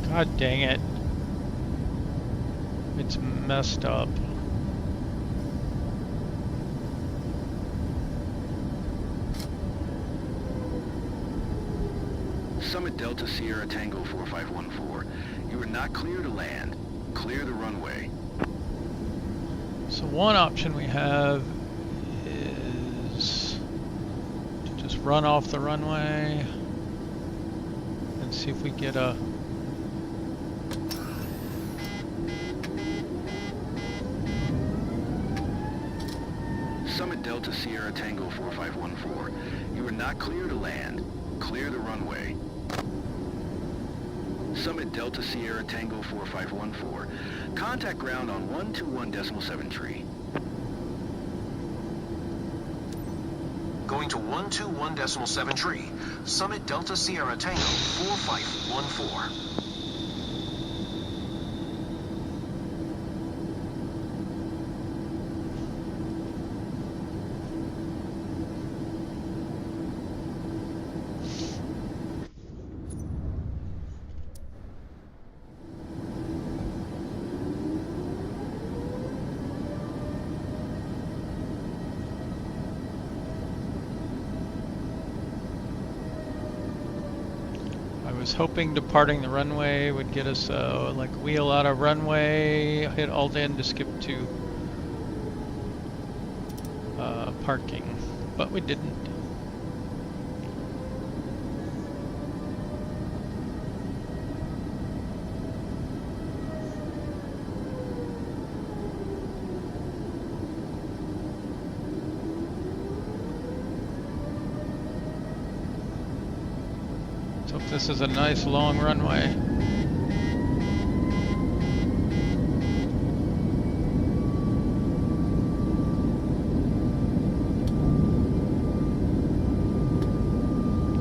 S1: God dang it. It's messed up.
S7: Summit Delta Sierra Tango 4514. You are not clear to land. Clear the runway.
S1: So one option we have is to just run off the runway and see if we get a
S3: Delta Sierra Tango 4514. You are not clear to land. Clear the runway. Summit Delta Sierra Tango 4514. Contact ground on 121.7
S4: Going to 121.7 Summit Delta Sierra Tango 4514.
S1: I was hoping departing the runway would get us like wheel out of runway, hit alt N to skip to parking, but we didn't. So this is a nice long runway.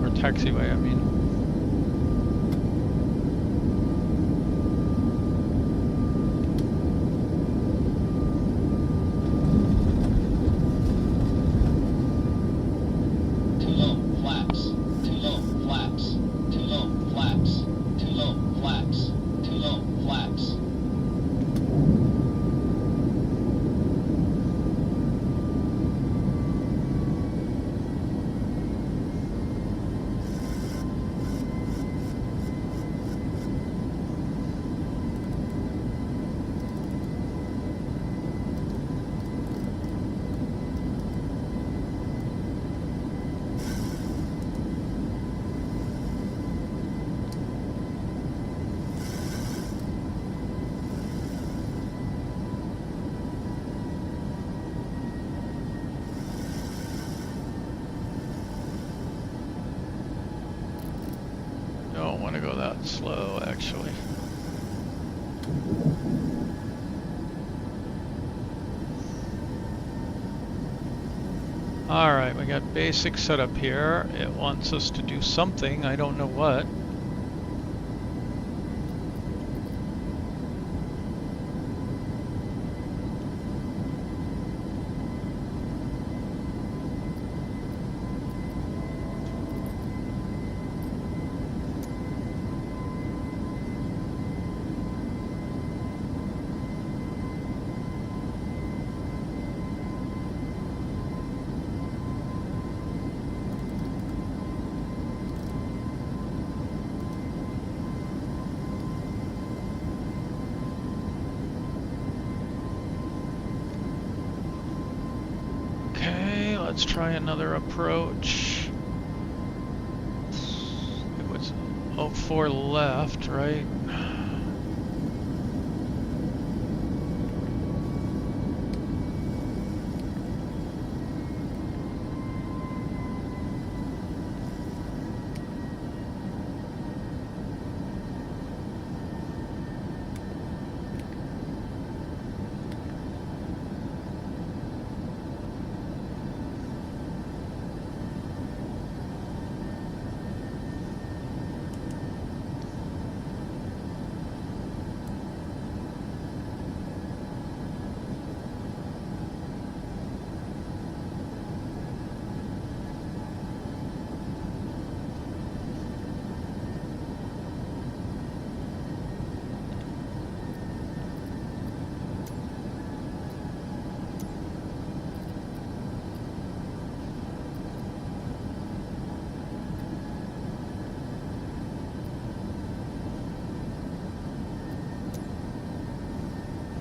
S1: Or taxiway, I mean. Don't want to go that slow, actually. Alright, we got basic setup here. It wants us to do something, I don't know what. Let's try another approach. It was 04 left, right?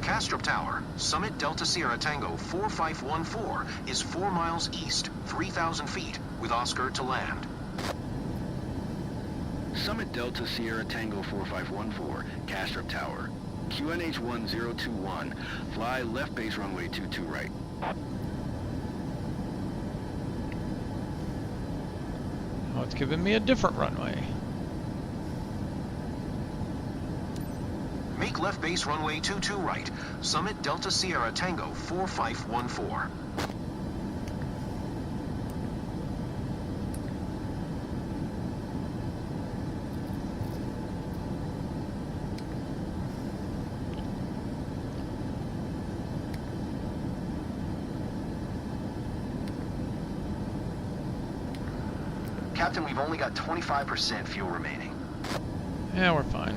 S4: Castrop Tower, Summit Delta Sierra Tango 4514 is 4 miles east, 3,000 feet, with Oscar to land.
S3: Summit Delta Sierra Tango 4514, Castrop Tower. QNH 1021, fly left base runway 22 right.
S1: Oh, it's giving me a different runway.
S4: Make left base runway 22 right. Summit Delta Sierra Tango 4514.
S7: Captain, we've only got 25% fuel remaining.
S1: Yeah, we're fine.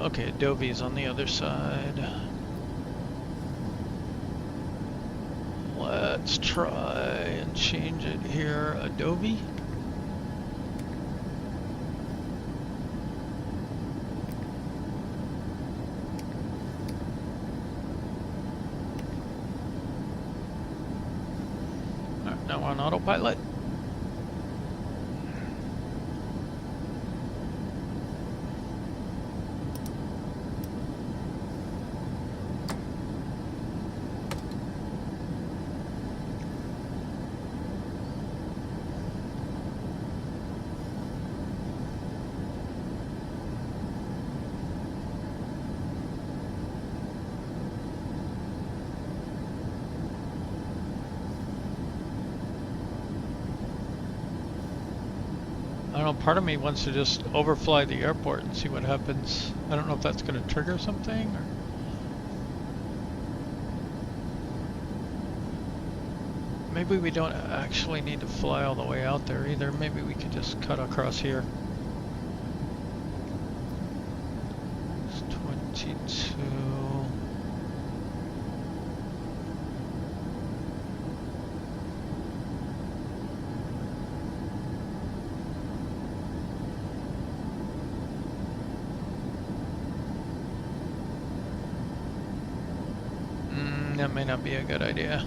S1: Okay, Adobe's on the other side. Let's try and change it here. Adobe. Alright, now we're on autopilot. I don't know, part of me wants to just overfly the airport and see what happens. I don't know if that's going to trigger something or... Maybe we don't actually need to fly all the way out there either. Maybe we could just cut across here. It's 22. That may not be a good idea.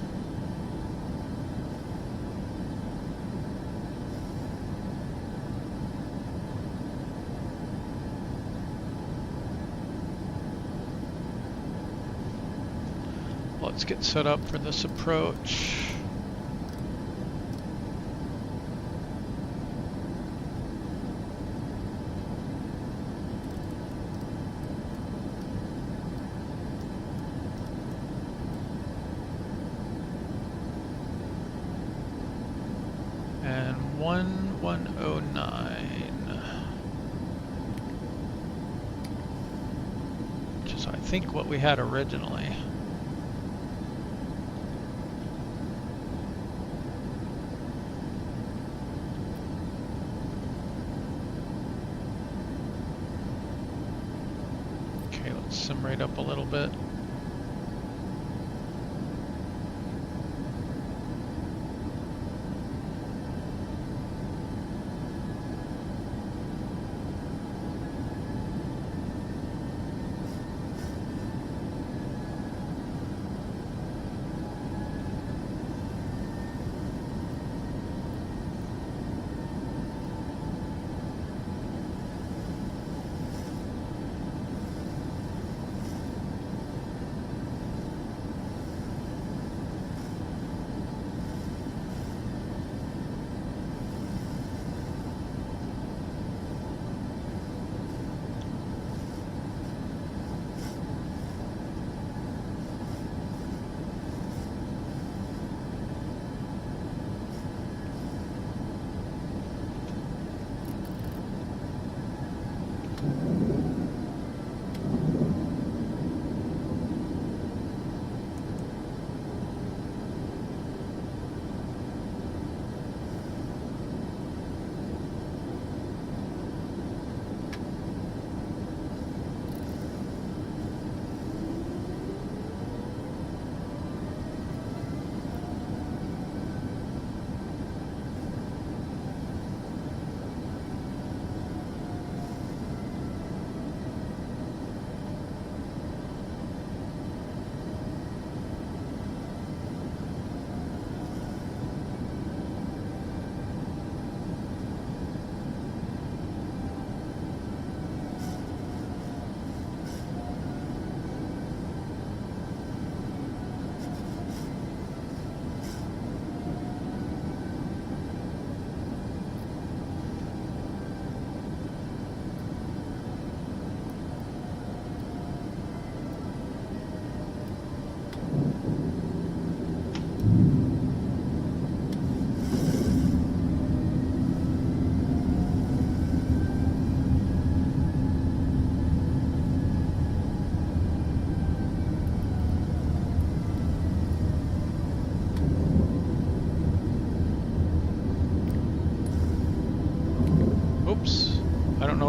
S1: Let's get set up for this approach. And 1109, which is I think what we had originally. Okay, let's sim rate up a little bit.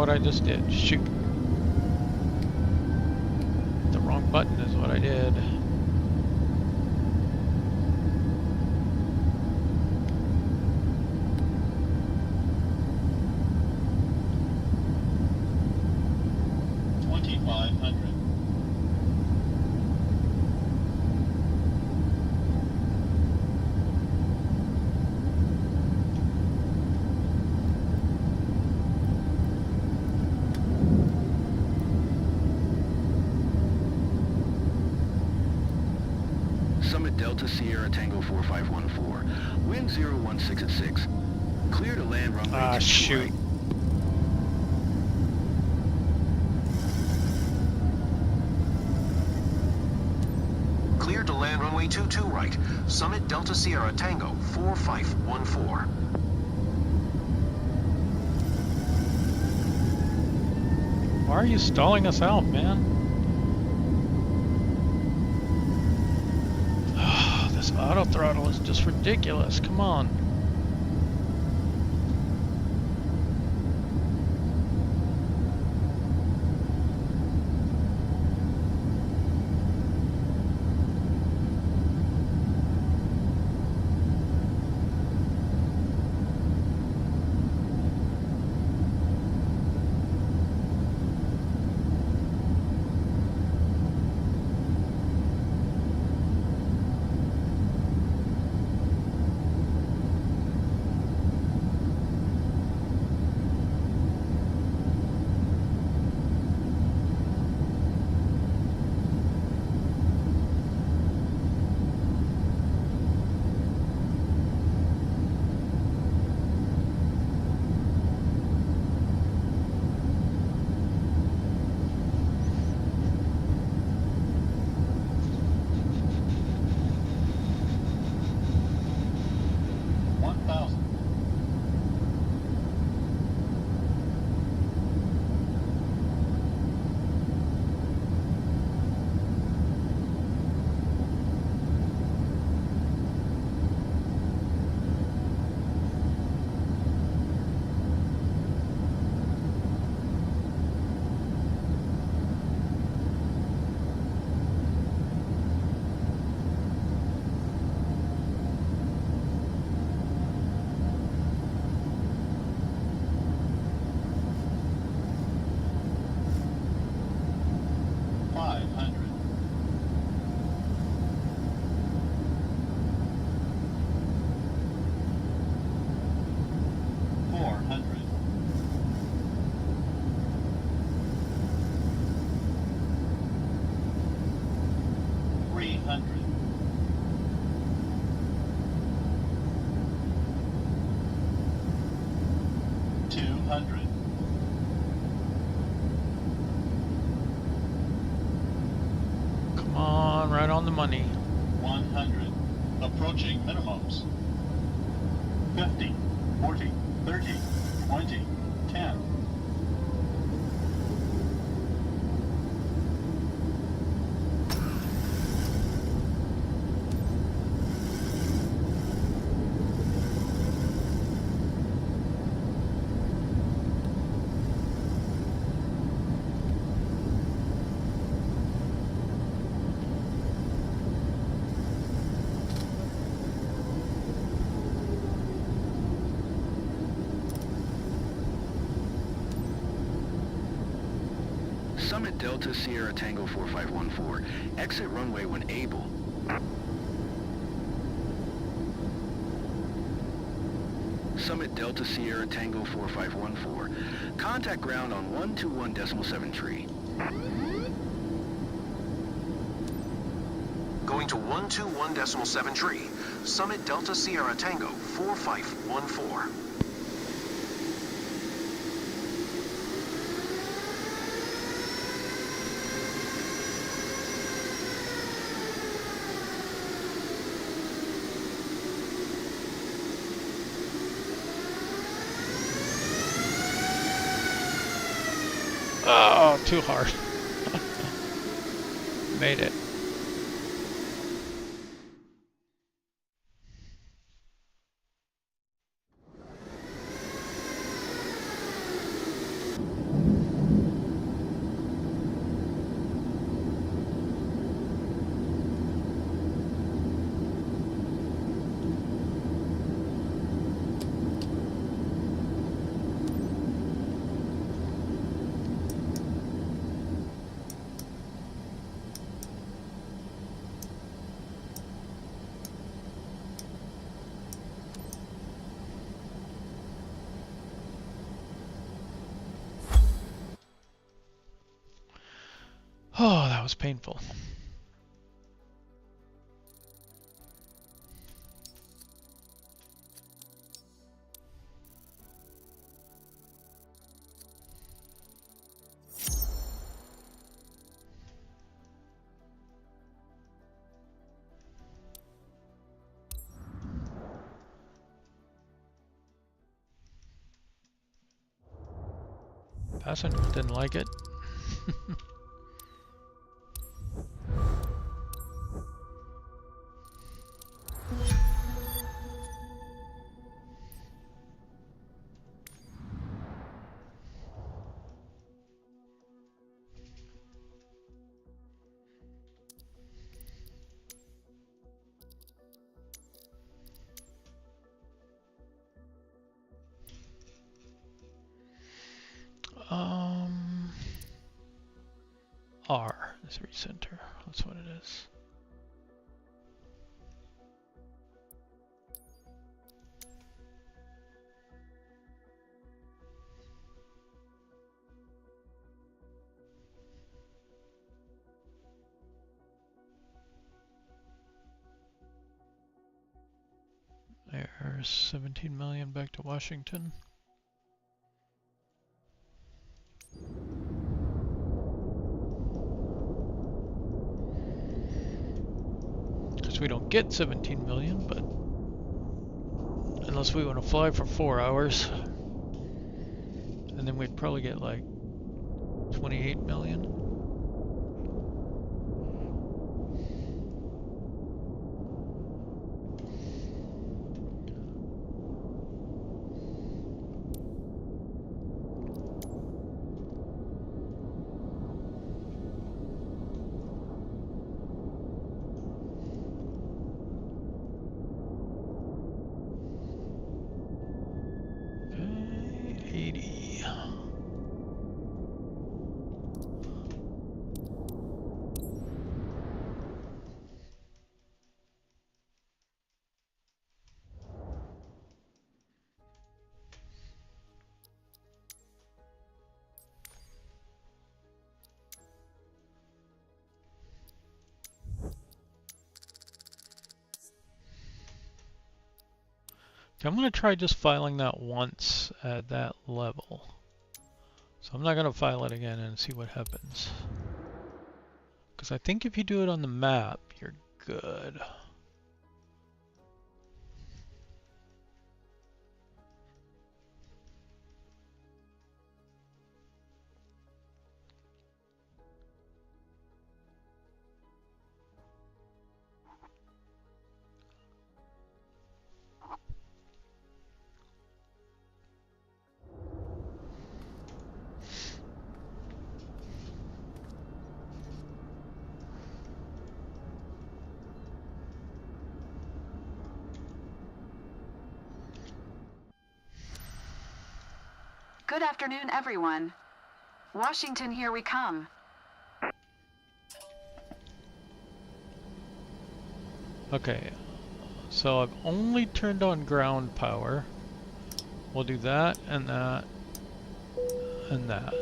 S1: what I just did. Shoot. The wrong button is what I did.
S7: Summit Delta Sierra Tango 4514. Wind 016 at 6. Clear to land runway 22
S1: shoot.
S7: right.
S4: Clear to land runway 22 right. Summit Delta Sierra Tango 4514.
S1: Why are you stalling us out, man? This auto throttle is just ridiculous. Come on. Come on, right on the money.
S8: 100. Approaching minimums. 50, 40, 30, 20, 10.
S7: Summit Delta Sierra Tango 4514. Exit runway when able. Summit Delta Sierra Tango 4514. Contact ground on 121.7 tree.
S4: Going to 121.7 tree. Summit Delta Sierra Tango 4514.
S1: Oh, too hard. Made it. Oh, that was painful. Passengers didn't like it. R is recenter. That's what it is. There's 17 million back to Washington. We don't get 17 million, but unless we want to fly for 4 hours, and then we'd probably get like 28 million. I'm going to try just filing that once at that level. So I'm not going to file it again and see what happens. Because I think if you do it on the map, you're good.
S2: Good afternoon, everyone. Washington, here we come.
S1: Okay, so I've only turned on ground power. We'll do that and that and that.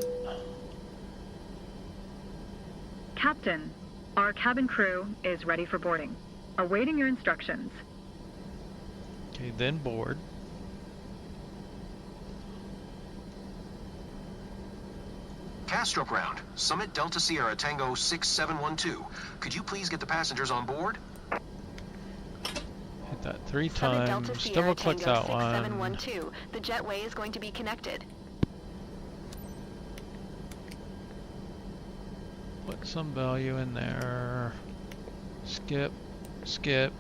S9: Captain, our cabin crew is ready for boarding. Awaiting your instructions.
S1: Okay, then board.
S4: Castro ground, Summit Delta Sierra Tango 6712. Could you please get the passengers on board?
S1: Hit that 3
S6: Summit
S1: times.
S6: Delta Sierra
S1: Double click
S6: Tango
S1: that one.
S6: 6712. The jetway is going to be connected.
S1: Put some value in there. Skip, skip.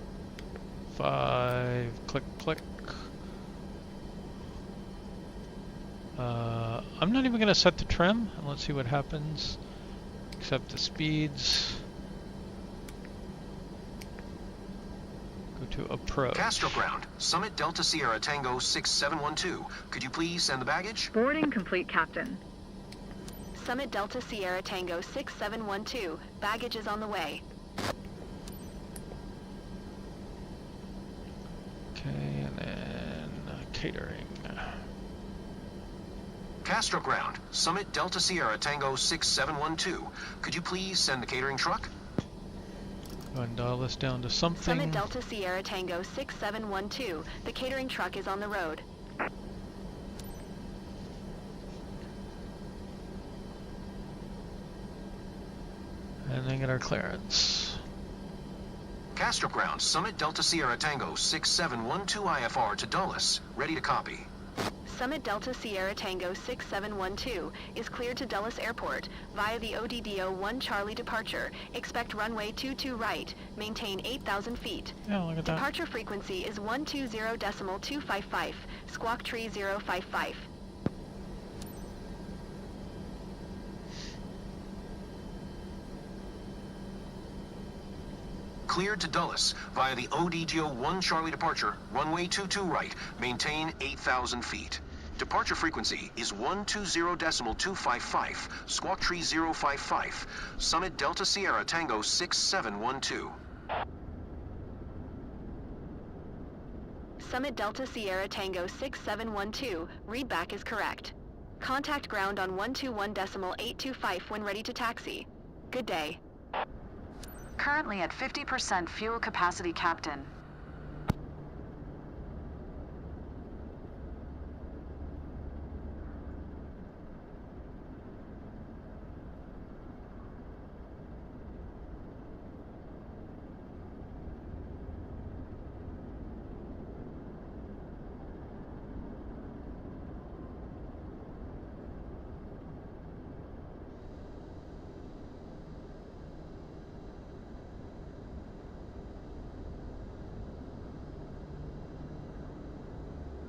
S1: 5. Click, click. I'm not even going to set the trim. Let's see what happens. Accept the speeds. Go to approach.
S4: Castro ground, Summit Delta Sierra Tango 6712. Could you please send the baggage?
S9: Boarding complete, Captain.
S6: Summit Delta Sierra Tango 6712. Baggage is on the way.
S1: Okay, and then catering.
S4: Castro Ground, Summit Delta Sierra Tango 6712. Could you please send the catering truck?
S1: Go ahead and dial this down to something.
S6: Summit Delta Sierra Tango 6712. The catering truck is on the road.
S1: And then get our clearance.
S4: Castro Ground, Summit Delta Sierra Tango 6712 IFR to Dulles. Ready to copy.
S6: Summit Delta Sierra Tango 6712 is cleared to Dulles Airport via the ODDO 1 Charlie departure. Expect runway 22 right. Maintain 8,000 feet.
S1: Yeah, look at that.
S6: Departure frequency is 120.255. Squawk tree 055.
S4: Cleared to Dulles via the ODGO 1 Charlie departure, runway 22 right, maintain 8,000 feet. Departure frequency is 120.255, squawk tree 055, Summit Delta Sierra Tango 6712.
S6: Summit Delta Sierra Tango 6712, readback is correct. Contact ground on 121.825 when ready to taxi. Good day.
S10: Currently at 50% fuel capacity, Captain.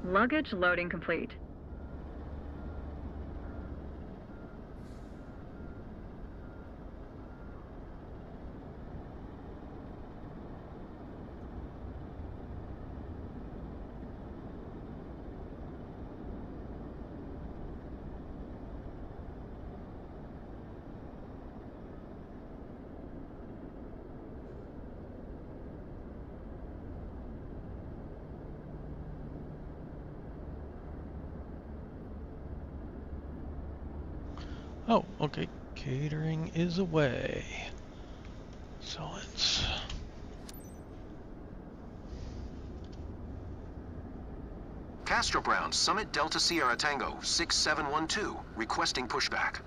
S9: Luggage loading complete.
S1: Oh, okay. Catering is away. So it's...
S4: Castro Brown, Summit Delta Sierra Tango 6712, requesting pushback.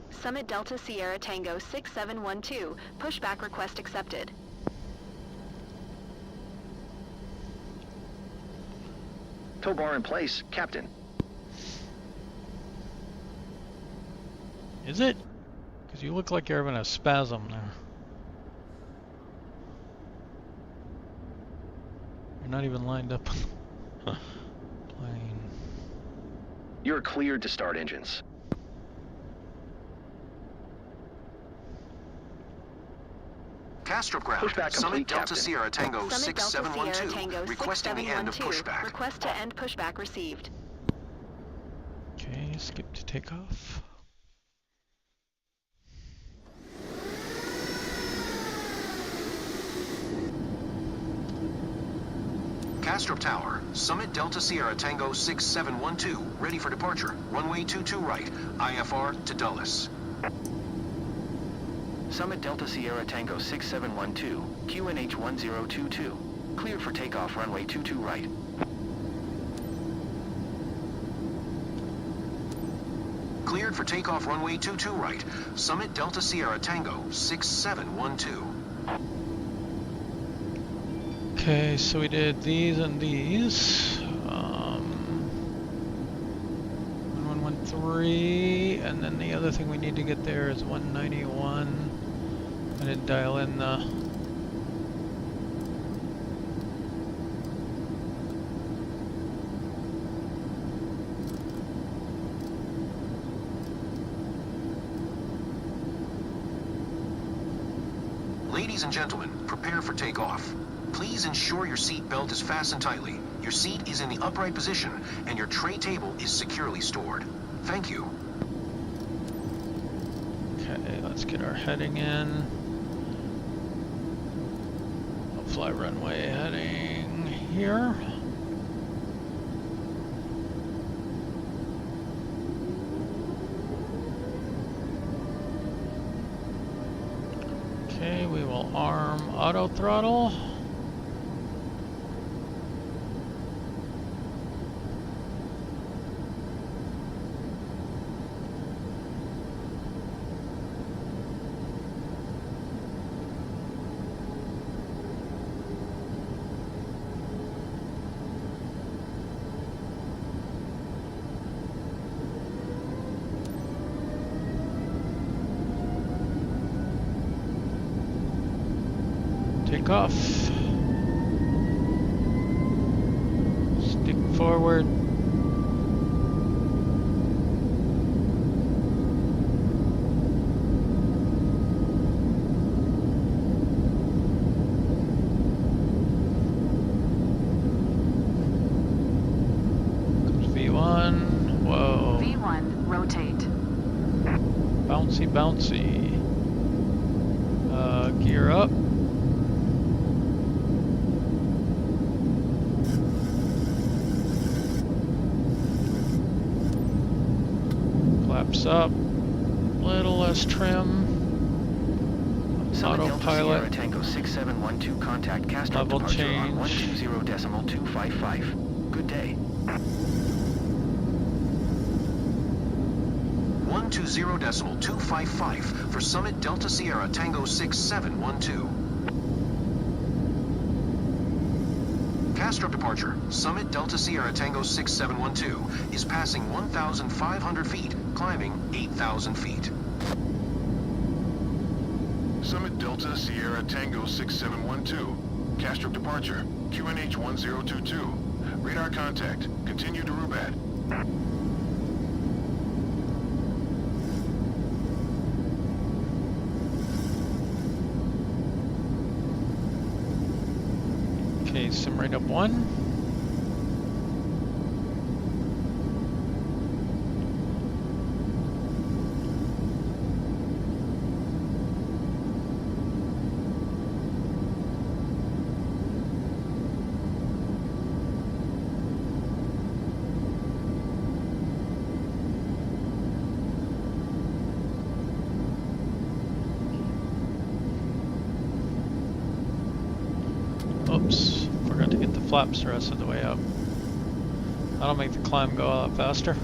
S6: Summit Delta Sierra Tango 6712, pushback request accepted.
S3: Tow bar in place, Captain.
S1: Is it? Because you look like you're having a spasm there. You're not even lined up. Plane.
S3: You're cleared to start engines.
S4: Castro Ground,
S3: Pushback
S4: Summit
S3: complete,
S4: Delta
S3: Captain.
S4: Sierra Tango
S6: Summit Delta Sierra
S4: 6712,
S6: Tango
S4: requesting the end of
S6: 6712,
S4: pushback.
S6: request to end pushback received.
S1: Okay, skip to takeoff.
S4: Castro Tower, Summit Delta Sierra Tango 6712, ready for departure. Runway 22 right, IFR to Dulles.
S7: Summit Delta Sierra Tango 6712, QNH 1022. Cleared for takeoff runway 22 right.
S4: Cleared for takeoff runway 22 right, Summit Delta Sierra Tango 6712.
S1: Okay, so we did these and these. 1113, and then the other thing we need to get there is 191. I didn't dial in the...
S4: Ladies and gentlemen, prepare for takeoff. Please ensure your seat belt is fastened tightly, your seat is in the upright position, and your tray table is securely stored. Thank you.
S1: Okay, let's get our heading in. I'll fly runway heading here. Okay, we will arm auto throttle. Take off. Stick forward. Comes V1. Whoa.
S10: V1, rotate.
S1: Bouncy, bouncy. Gear up. Flaps up. Little less trim.
S7: Summit Delta Sierra
S1: Autopilot.
S7: Tango 6712 contact Castro
S1: Level
S7: departure on
S1: change.
S7: 120.255. Good day.
S4: 120.255 for Summit Delta Sierra Tango 6712. Castro departure, Summit Delta Sierra Tango 6712 is passing 1,500 feet, climbing 8,000 feet.
S5: Summit Delta Sierra Tango 6712. Castro departure. QNH 1022. Radar contact. Continue to Rubat.
S1: Okay, sim right up 1. Oops, forgot to get the flaps the rest of the way up. That'll make the climb go a lot faster.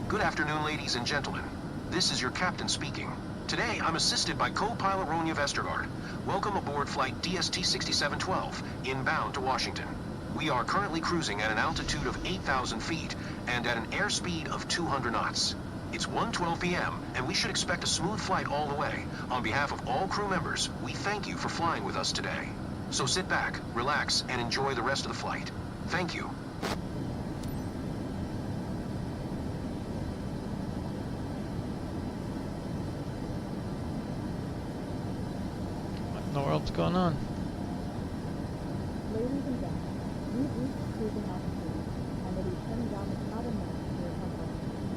S4: Good afternoon, ladies and gentlemen. This is your captain speaking. Today, I'm assisted by co-pilot Ronya Vestergaard. Welcome aboard flight DST 6712, inbound to Washington. We are currently cruising at an altitude of 8,000 feet and at an airspeed of 200 knots. It's 1:12 p.m., and we should expect a smooth flight all the way. On behalf of all crew members, we thank you for flying with us today. So sit back, relax, and enjoy the rest of the flight. Thank you.
S1: What in the world's going on?
S11: Ladies and gentlemen, you've reached cruising altitude and will be turning down the cabin lamp to your comfort.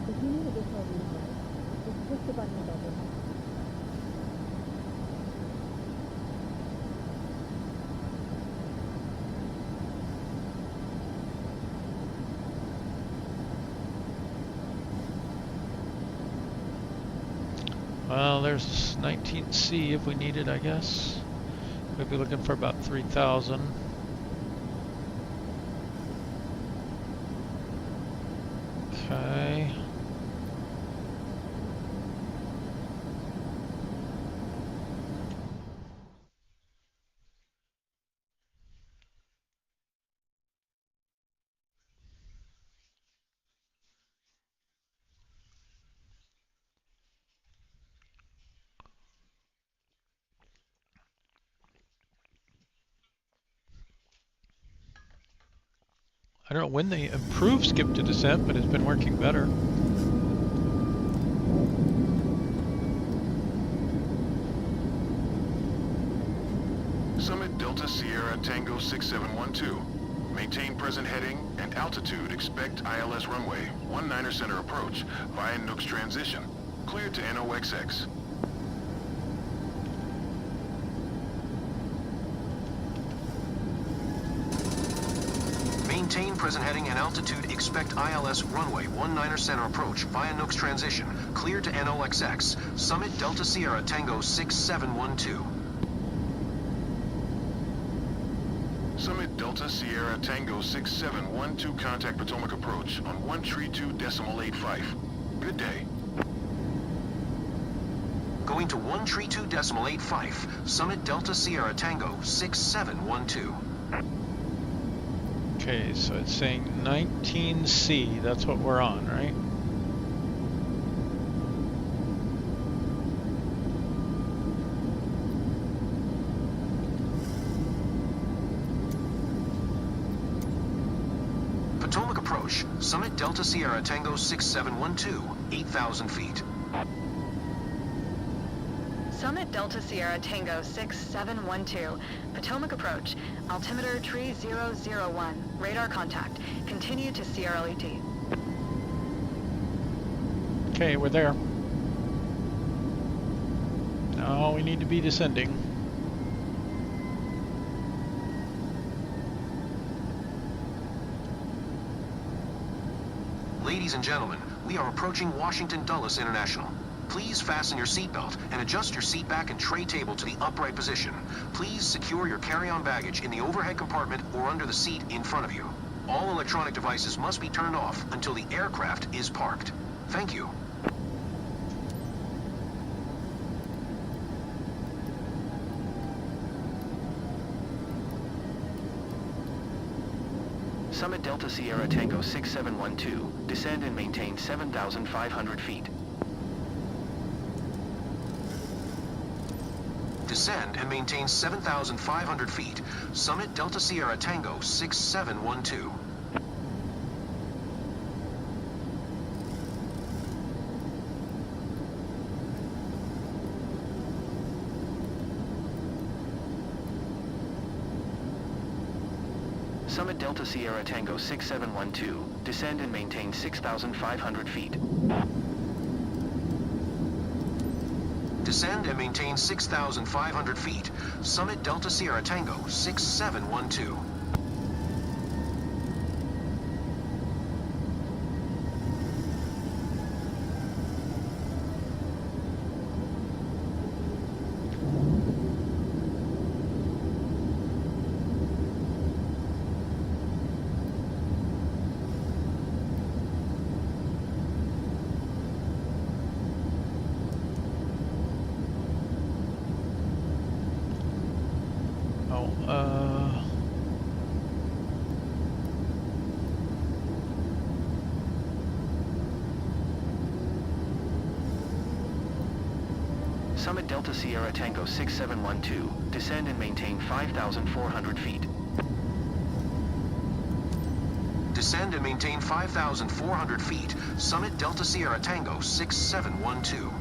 S11: If you need additional resources, just push the button above your head.
S1: Well, there's 19C if we need it, I guess. We'd be looking for about 3,000. Okay. I don't know when they improved skip to descent, but it's been working better.
S5: Sierra Tango 6712. Maintain present heading and altitude. Expect ILS runway 19er center approach via Nooks transition. Cleared to NOXX.
S4: Maintain present heading and altitude. Expect ILS runway 19er center approach via Nooks transition. Cleared to NOXX. Summit Delta Sierra Tango 6712.
S5: Summit Delta Sierra Tango 6712, contact Potomac approach on 132.85. Good day.
S4: Going to 132.85. Summit Delta Sierra Tango 6712.
S1: Okay, so it's saying 19C, that's what we're on, right?
S4: Potomac approach. Summit Delta Sierra Tango 6712, 8,000 feet.
S6: Summit Delta Sierra Tango 6712, Potomac approach, altimeter tree 001, radar contact, continue to Sierra LET.
S1: Okay, we're there. Now we need to be descending.
S4: Ladies and gentlemen, we are approaching Washington Dulles International. Please fasten your seatbelt and adjust your seat back and tray table to the upright position. Please secure your carry-on baggage in the overhead compartment or under the seat in front of you. All electronic devices must be turned off until the aircraft is parked. Thank you.
S7: Summit Delta Sierra Tango 6712, descend and maintain 7,500 feet.
S4: Descend and maintain 7,500 feet. Summit Delta Sierra Tango 6712.
S7: Summit Delta Sierra Tango 6712, descend and maintain 6,500 feet.
S4: Descend and maintain 6,500 feet. Summit Delta Sierra Tango 6712.
S7: Summit Delta Sierra Tango 6712, descend and maintain 5,400 feet.
S4: Descend and maintain 5,400 feet. Summit Delta Sierra Tango 6712.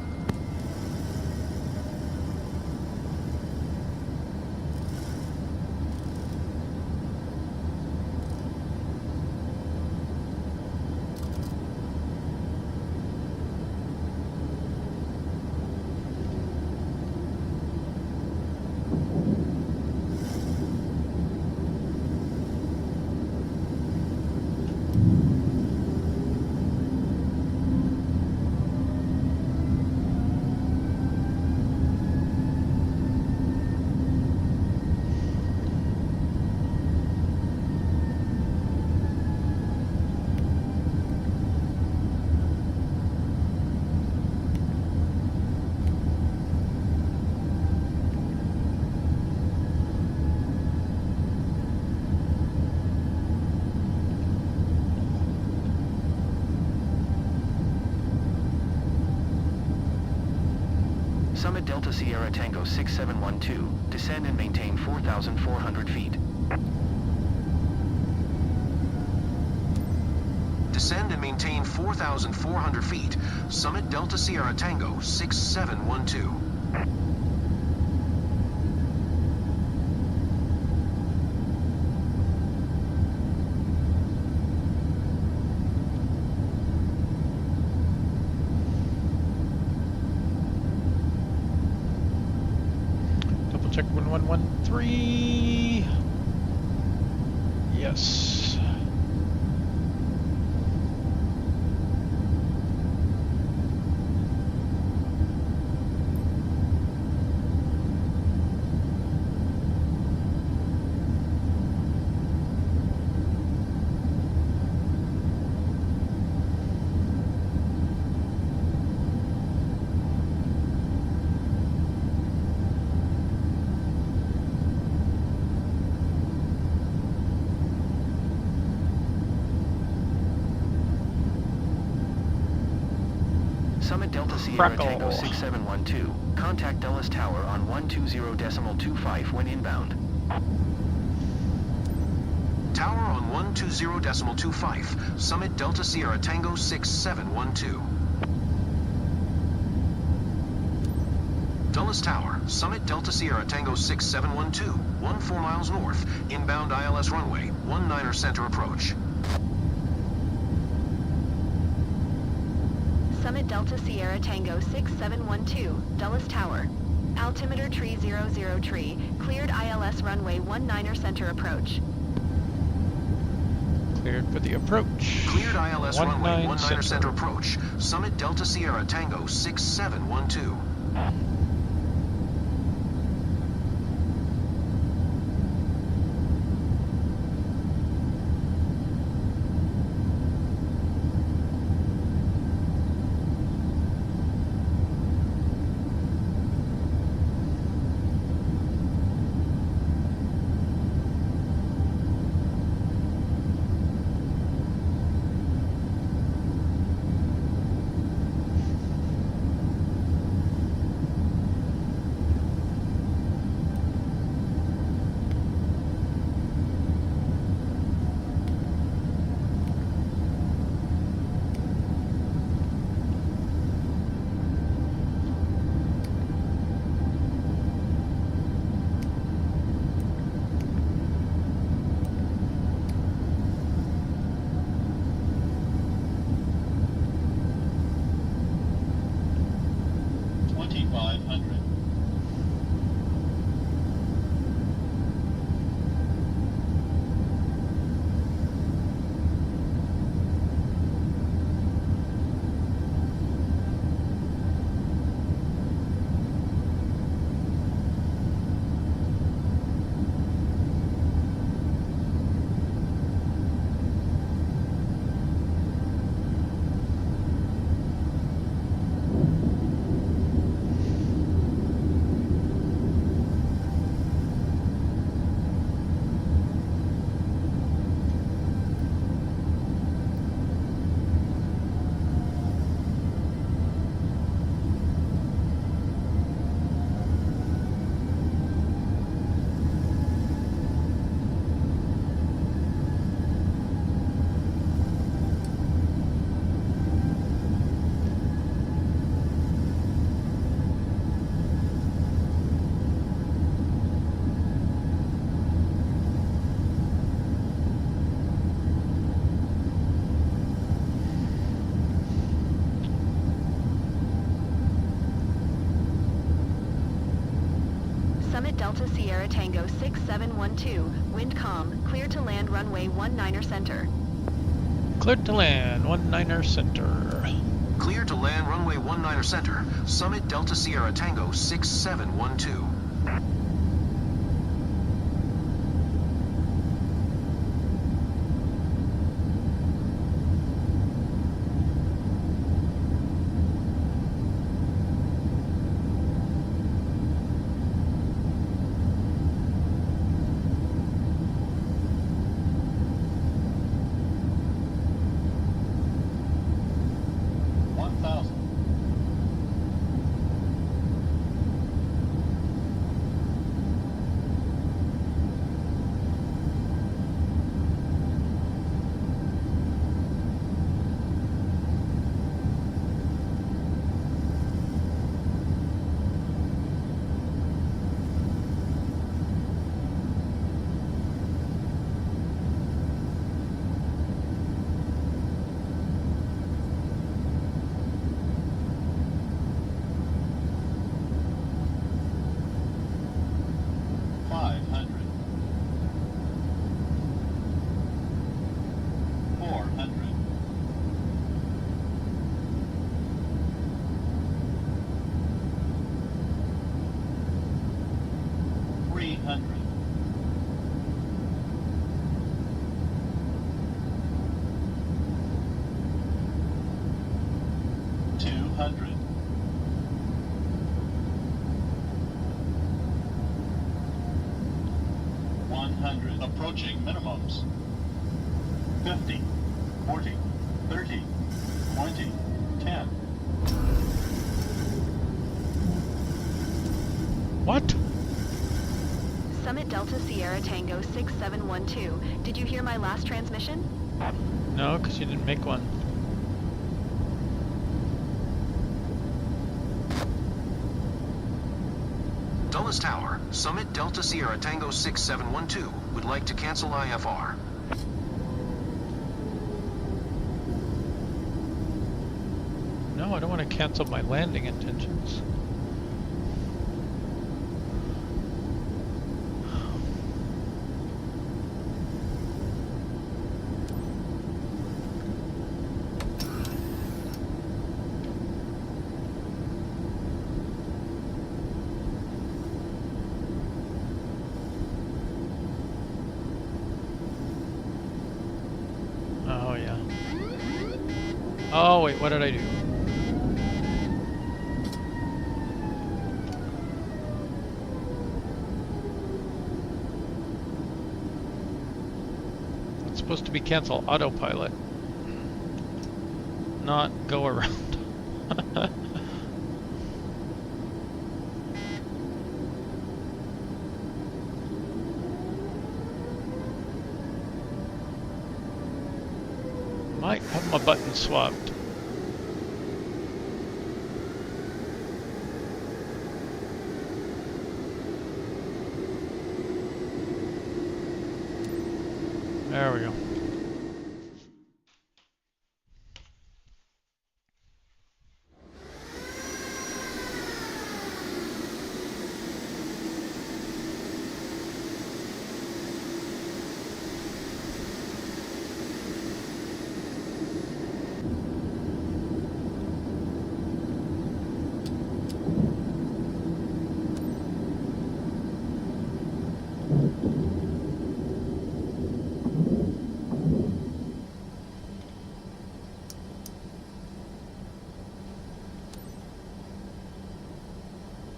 S7: Summit Delta Sierra Tango 6712, descend and maintain 4,400 feet.
S4: Descend and maintain 4,400 feet. Summit Delta Sierra Tango 6712.
S1: 1113. Yes.
S7: Summit Delta Sierra Tango 6712. Contact Dulles Tower on 120.25 when inbound.
S4: Tower on 120.25. Summit Delta Sierra Tango 6712. Dulles Tower, Summit Delta Sierra Tango 6712, 14 miles north, inbound ILS runway, 19er center approach.
S6: Summit Delta Sierra Tango 6712, Dulles Tower. Altimeter tree 00 tree, cleared ILS runway 19er center approach.
S1: Cleared for the approach.
S4: Cleared ILS runway 19er center approach. Summit Delta Sierra Tango 6712.
S6: Summit Delta Sierra Tango 6712, wind calm, clear to land runway 19er center.
S1: Cleared to land, 19er center.
S4: Clear to land runway 19er center. Summit Delta Sierra Tango 6712.
S8: 100. 100. Approaching minimums. 50, 40, 30, 20, 10.
S1: What?
S6: Summit Delta Sierra Tango 6712. Did you hear my last transmission?
S1: No, because you didn't make one.
S4: Dulles Tower, Summit Delta Sierra Tango 6712 would like to cancel IFR.
S1: No, I don't want to cancel my landing intentions. Oh, yeah. Oh, wait, what did I do? It's supposed to be cancel autopilot, not go around. Might have my button swapped. There we go.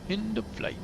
S1: End of flight.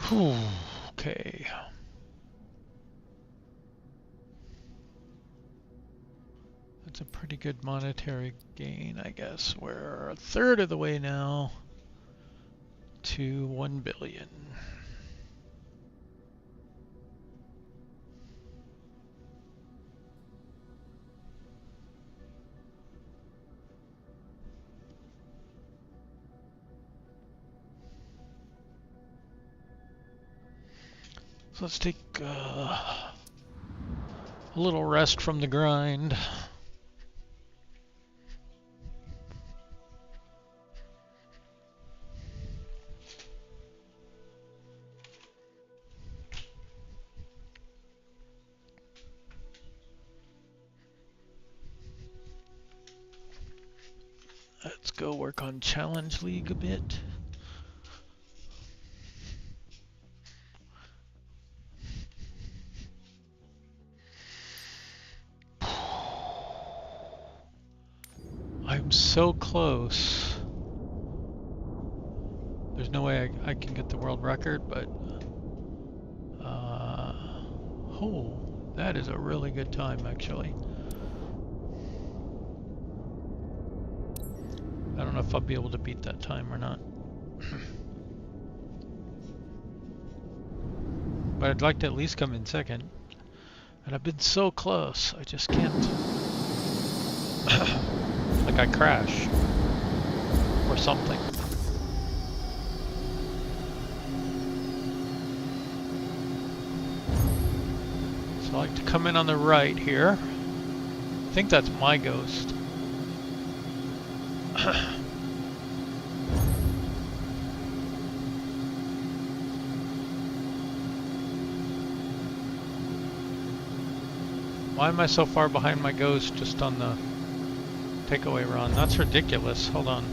S1: Whew, okay. That's a pretty good monetary gain, I guess. We're a third of the way now to 1 billion. So let's take a little rest from the grind. Let's go work on Challenge League a bit. I'm so close. There's no way I can get the world record, but oh, that is a really good time actually. I don't know if I'll be able to beat that time or not. But I'd like to at least come in second. And I've been so close, I just can't. Like I crash. Or something. So I like to come in on the right here. I think that's my ghost. Why am I so far behind my ghost just on the takeaway run? That's ridiculous. Hold on.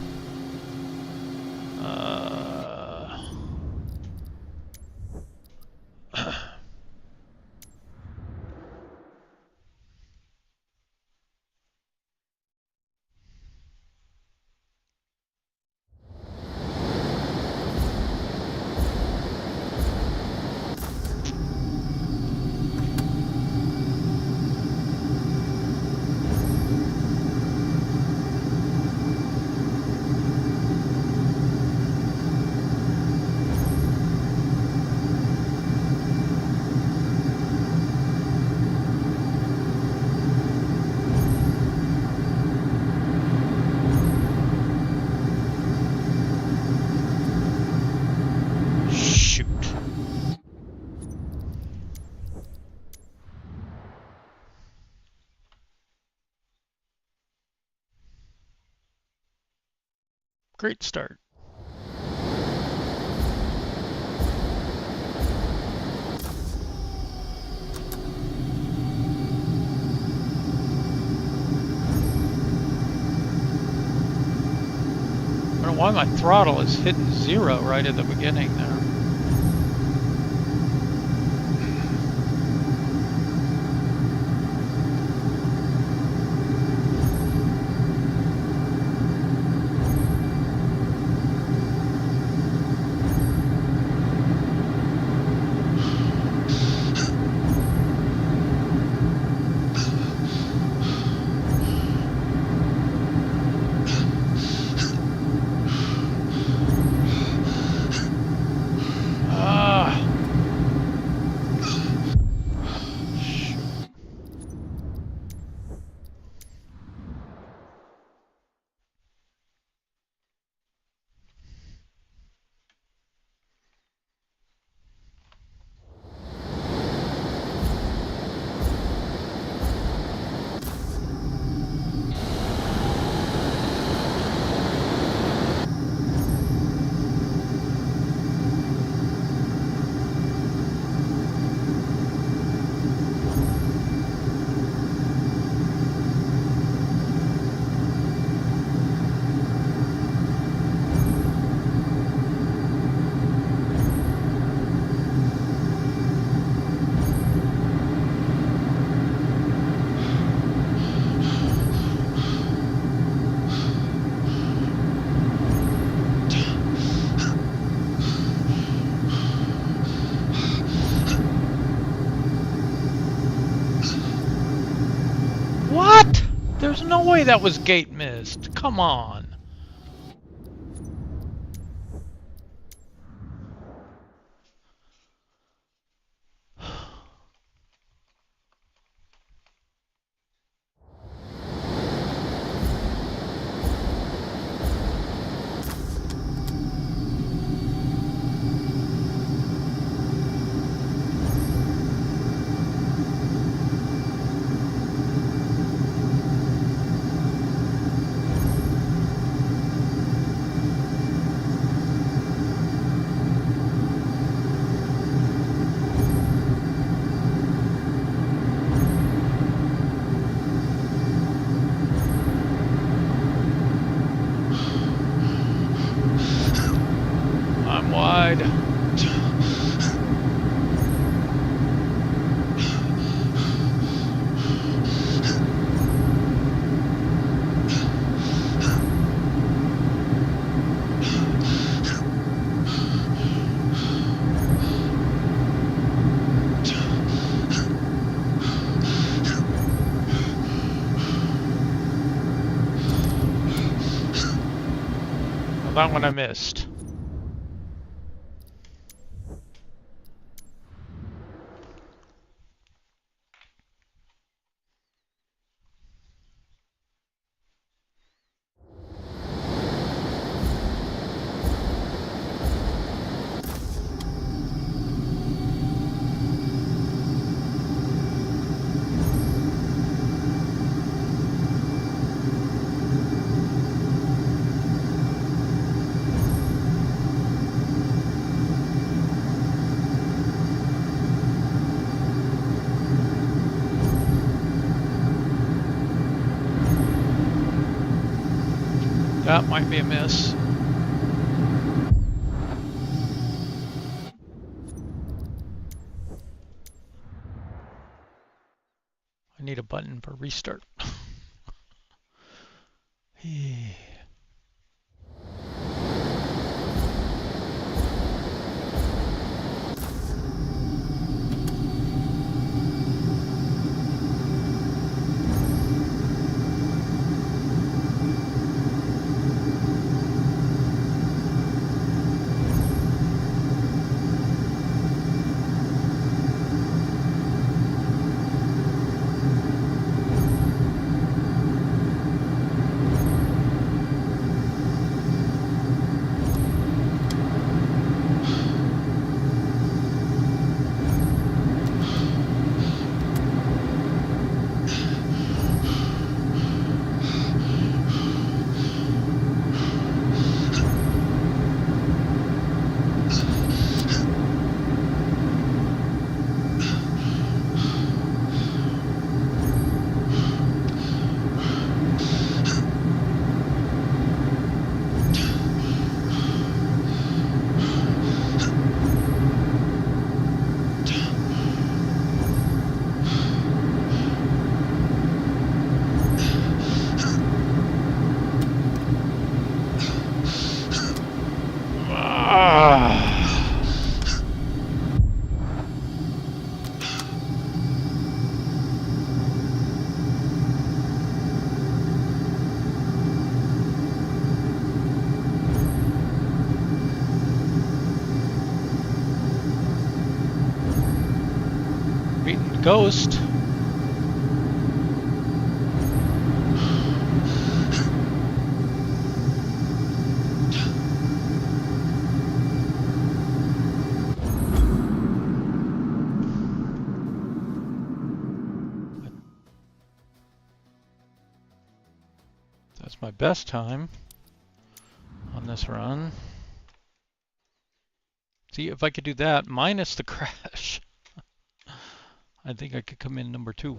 S1: Great start. I don't know why my throttle is hitting 0 right at the beginning there. There's no way that was gate missed. Come on. That one I missed. That might be a miss. I need a button for restart. Ghost. That's my best time on this run. See, if I could do that minus the crash, I think I could come in number 2.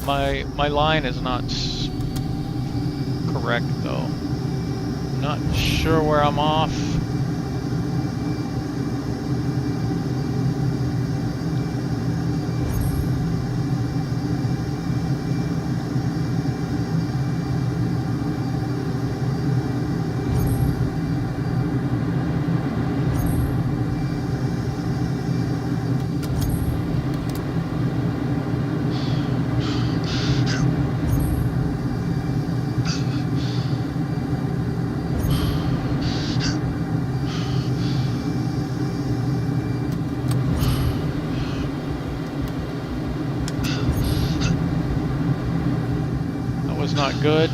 S1: My line is not correct though. Not sure where I'm off. Not good.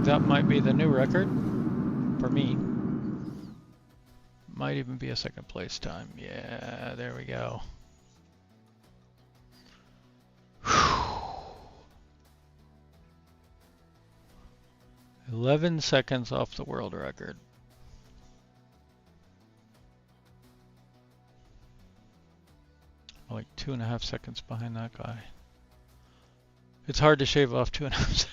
S1: That might be the new record for me. Might even be a second place time. Yeah, there we go. 11 seconds off the world record. Like 2.5 seconds behind that guy. It's hard to shave off 2.5 seconds.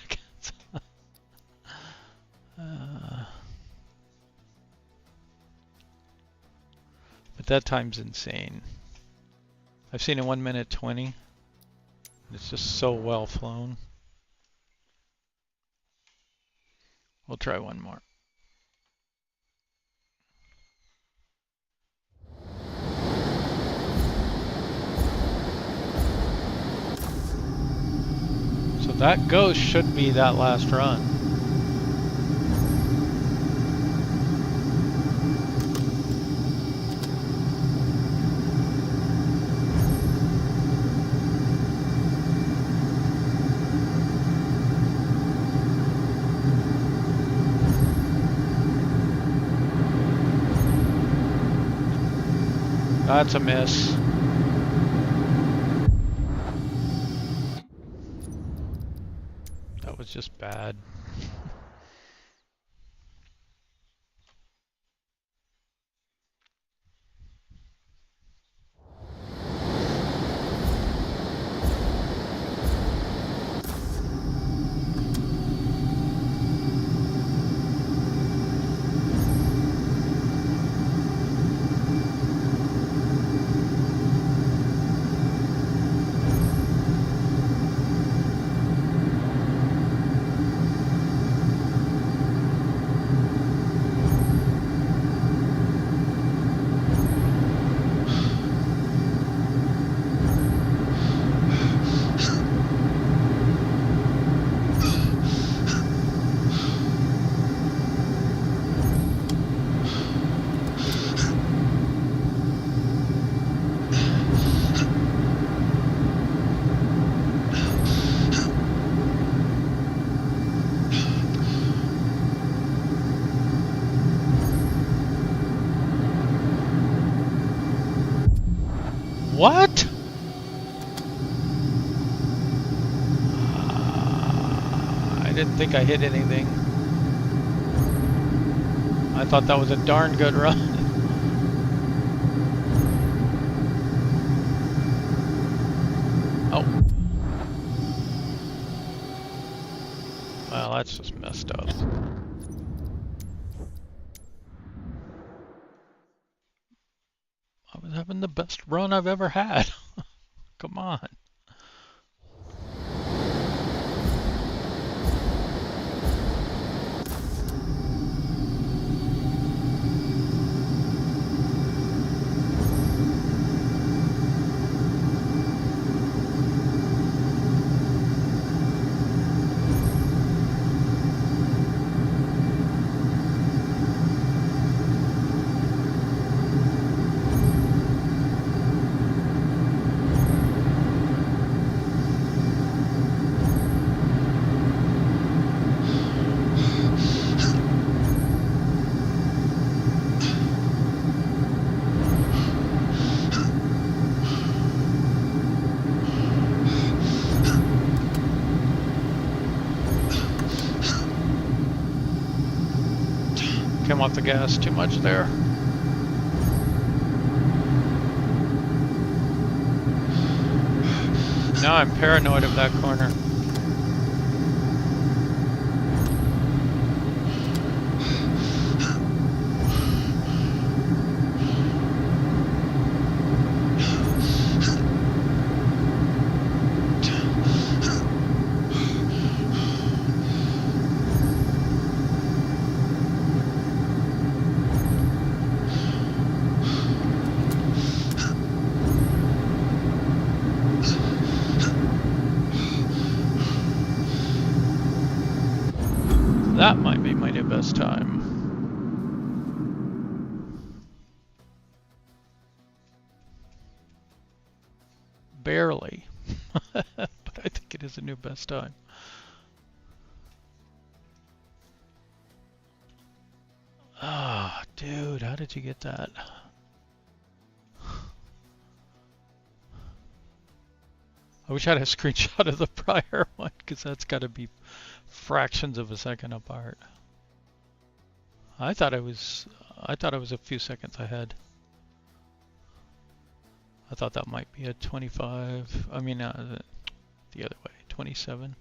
S1: But that time's insane. I've seen a 1:20. It's just so well flown. We'll try one more. So that ghost should be that last run. That's a miss. That was just bad. What? I didn't think I hit anything. I thought that was a darn good run. Oh. Well, that's just messed up. I was having the best run I've ever had. Come on. Came off the gas too much there. Now I'm paranoid of that corner. That might be my new best time. Barely. But I think it is a new best time. Ah, dude, how did you get that? I wish I had a screenshot of the prior one, because that's got to be fractions of a second apart. I thought I was a few seconds ahead. I thought that might be a 25. I mean, the other way, 27.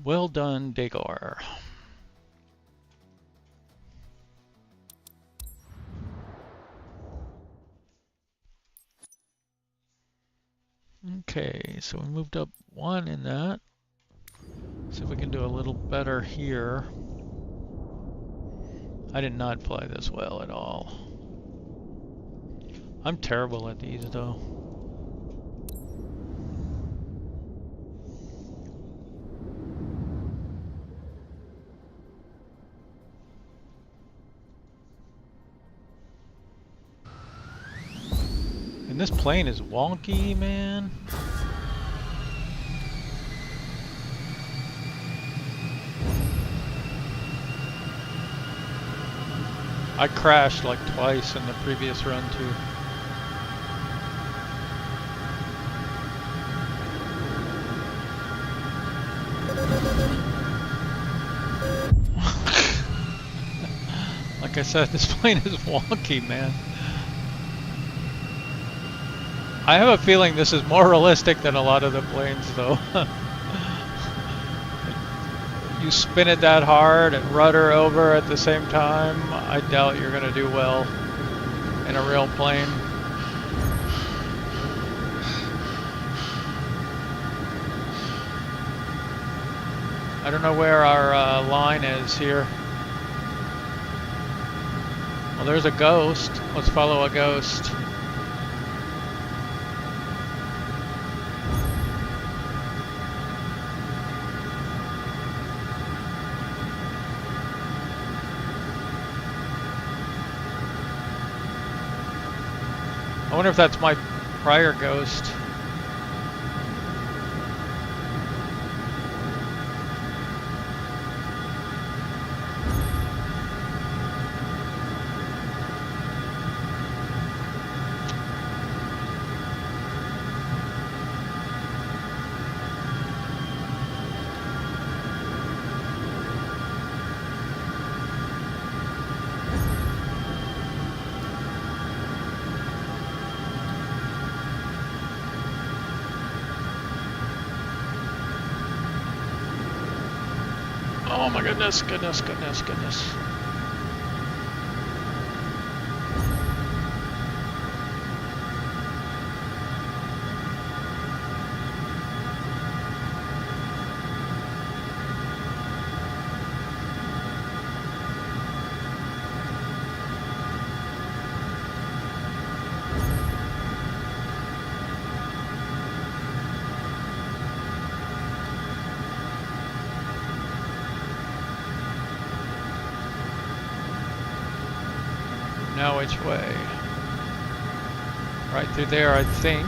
S1: Well done, Dagor. Okay, so we moved up one in that. See if we can do a little better here. I did not fly this well at all. I'm terrible at these though. And this plane is wonky, man. I crashed like twice in the previous run too. Like I said, this plane is wonky, man. I have a feeling this is more realistic than a lot of the planes, though. You spin it that hard and rudder over at the same time, I doubt you're gonna do well in a real plane. I don't know where our line is here. Well, there's a ghost. Let's follow a ghost. I wonder if that's my prior ghost. Oh my goodness, goodness. Now which way? Right through there, I think.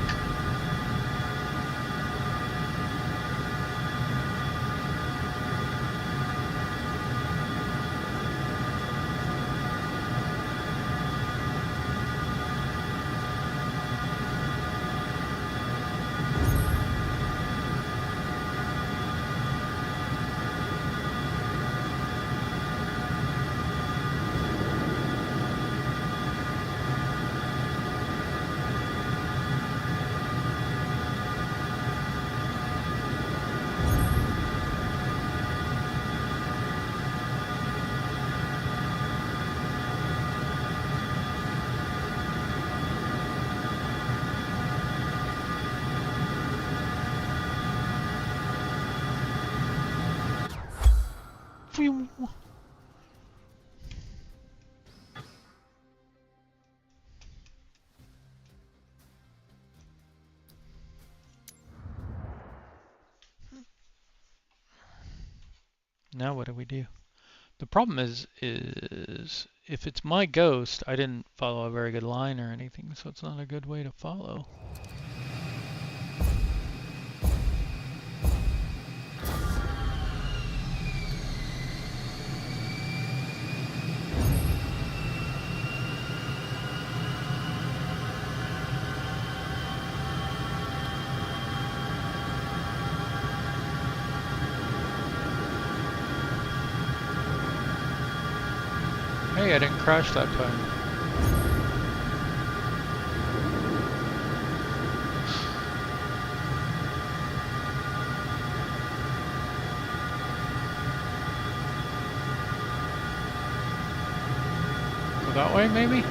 S1: Now what do we do? The problem is if it's my ghost, I didn't follow a very good line or anything, so it's not a good way to follow. Hey, I didn't crash that time. Go that way, maybe?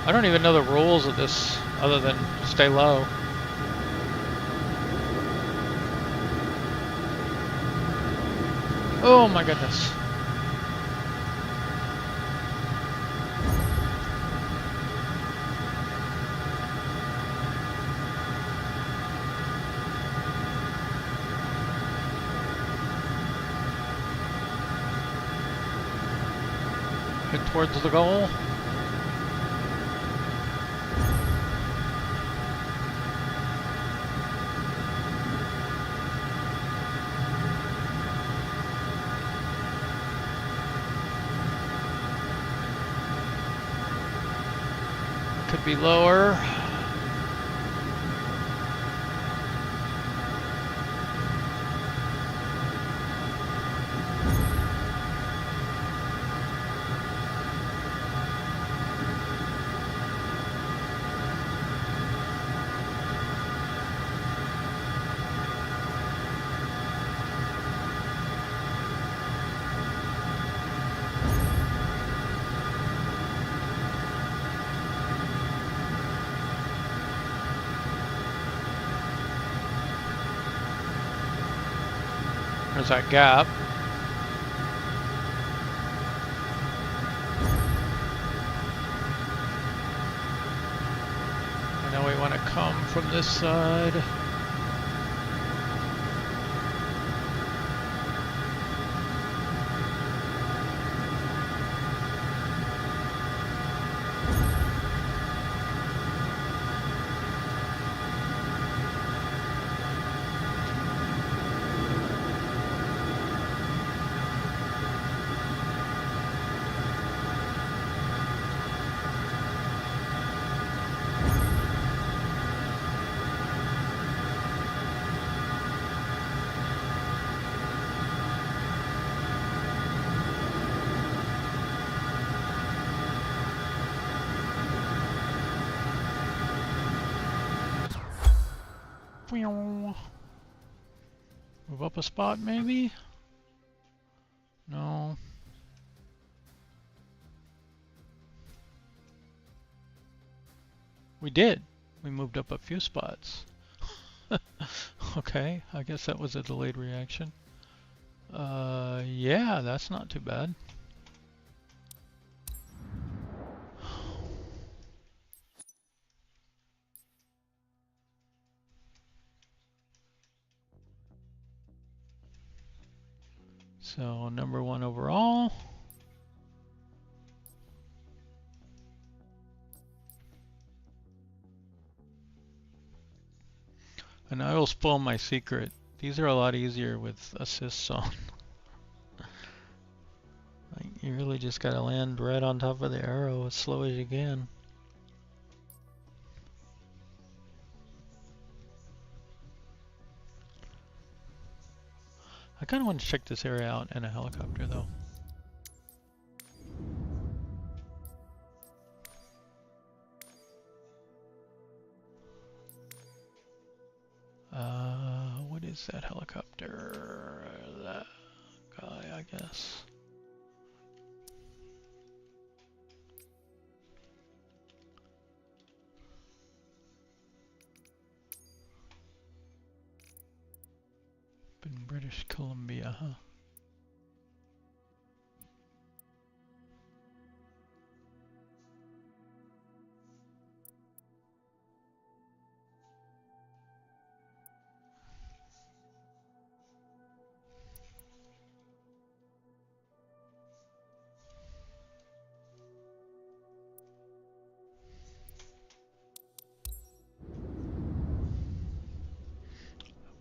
S1: I don't even know the rules of this other than stay low. Oh my goodness. Head towards the goal. could be lower. There's that gap. And now we want to come from this side. Move up a spot, maybe? No. We did. We moved up a few spots. Okay, I guess that was a delayed reaction. Yeah, that's not too bad. So, number 1 overall. And I will spoil my secret. These are a lot easier with assists on. Like, you really just gotta land right on top of the arrow as slow as you can. I kind of want to check this area out in a helicopter though. What is that helicopter? That guy, I guess. In British Columbia, huh?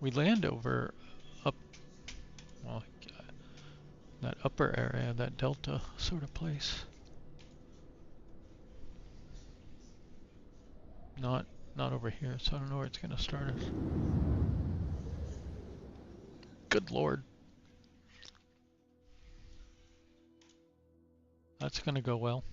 S1: We land over up, well, that upper area, that delta sort of place. Not over here, so I don't know where it's gonna start us. Good Lord. That's gonna go well.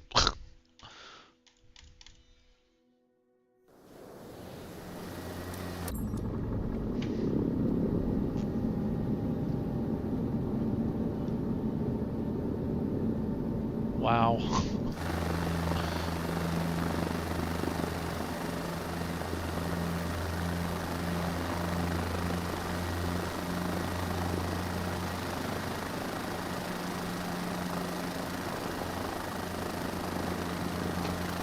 S1: Wow.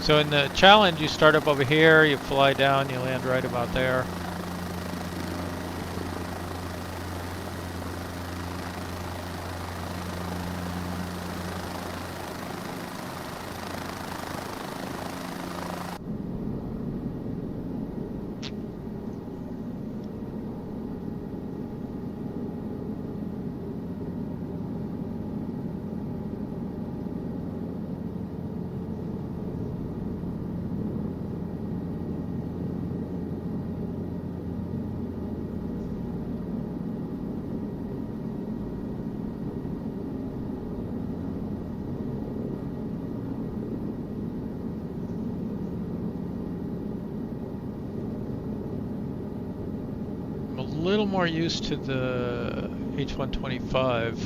S1: So in the challenge, you start up over here, you fly down, you land right about there. little more used to the H125.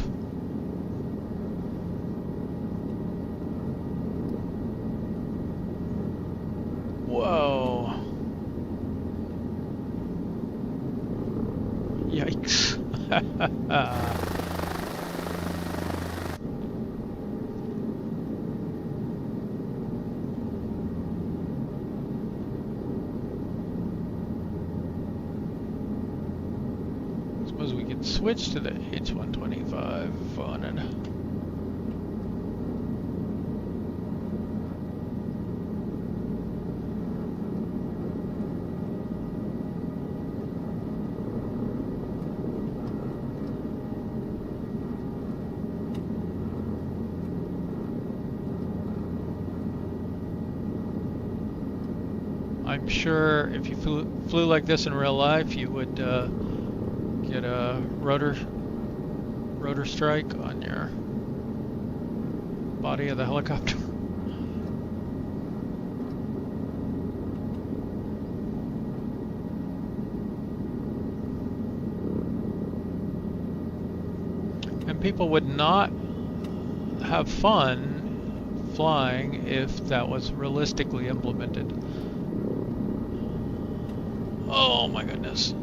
S1: Whoa. Yikes. Suppose we could switch to the H125 if I wanted. I'm sure if you flew like this in real life, you would get a rotor strike on your body of the helicopter. And people would not have fun flying if that was realistically implemented. Oh my goodness.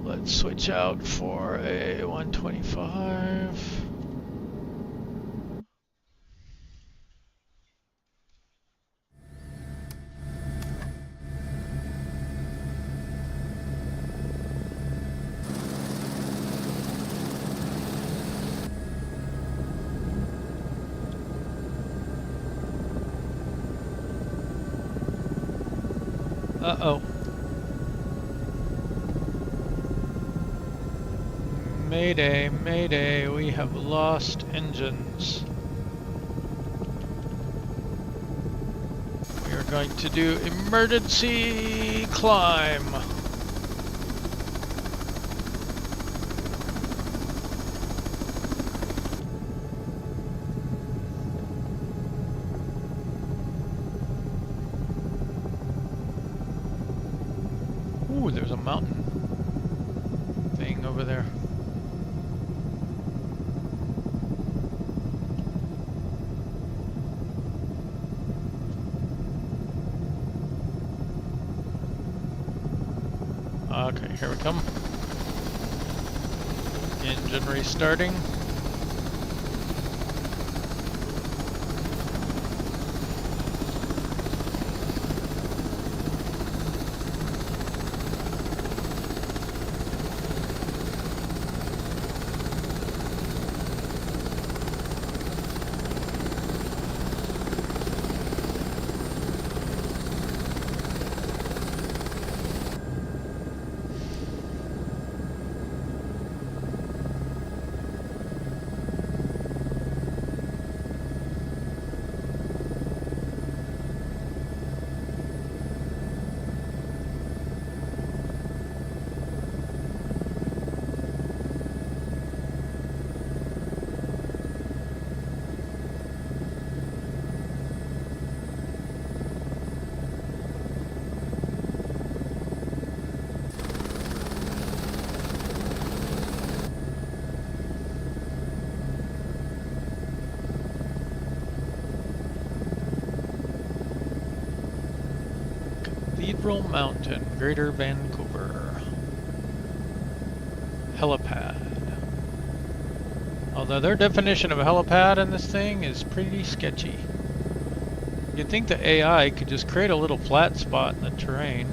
S1: Let's switch out for a 125. Uh-oh. Mayday, mayday, we have lost engines. We are going to do emergency climb. Ooh, there's a mountain thing over there. Okay, here we come. Engine restarting. Cathedral Mountain, Greater Vancouver. Helipad. Although their definition of a helipad in this thing is pretty sketchy. You'd think the AI could just create a little flat spot in the terrain.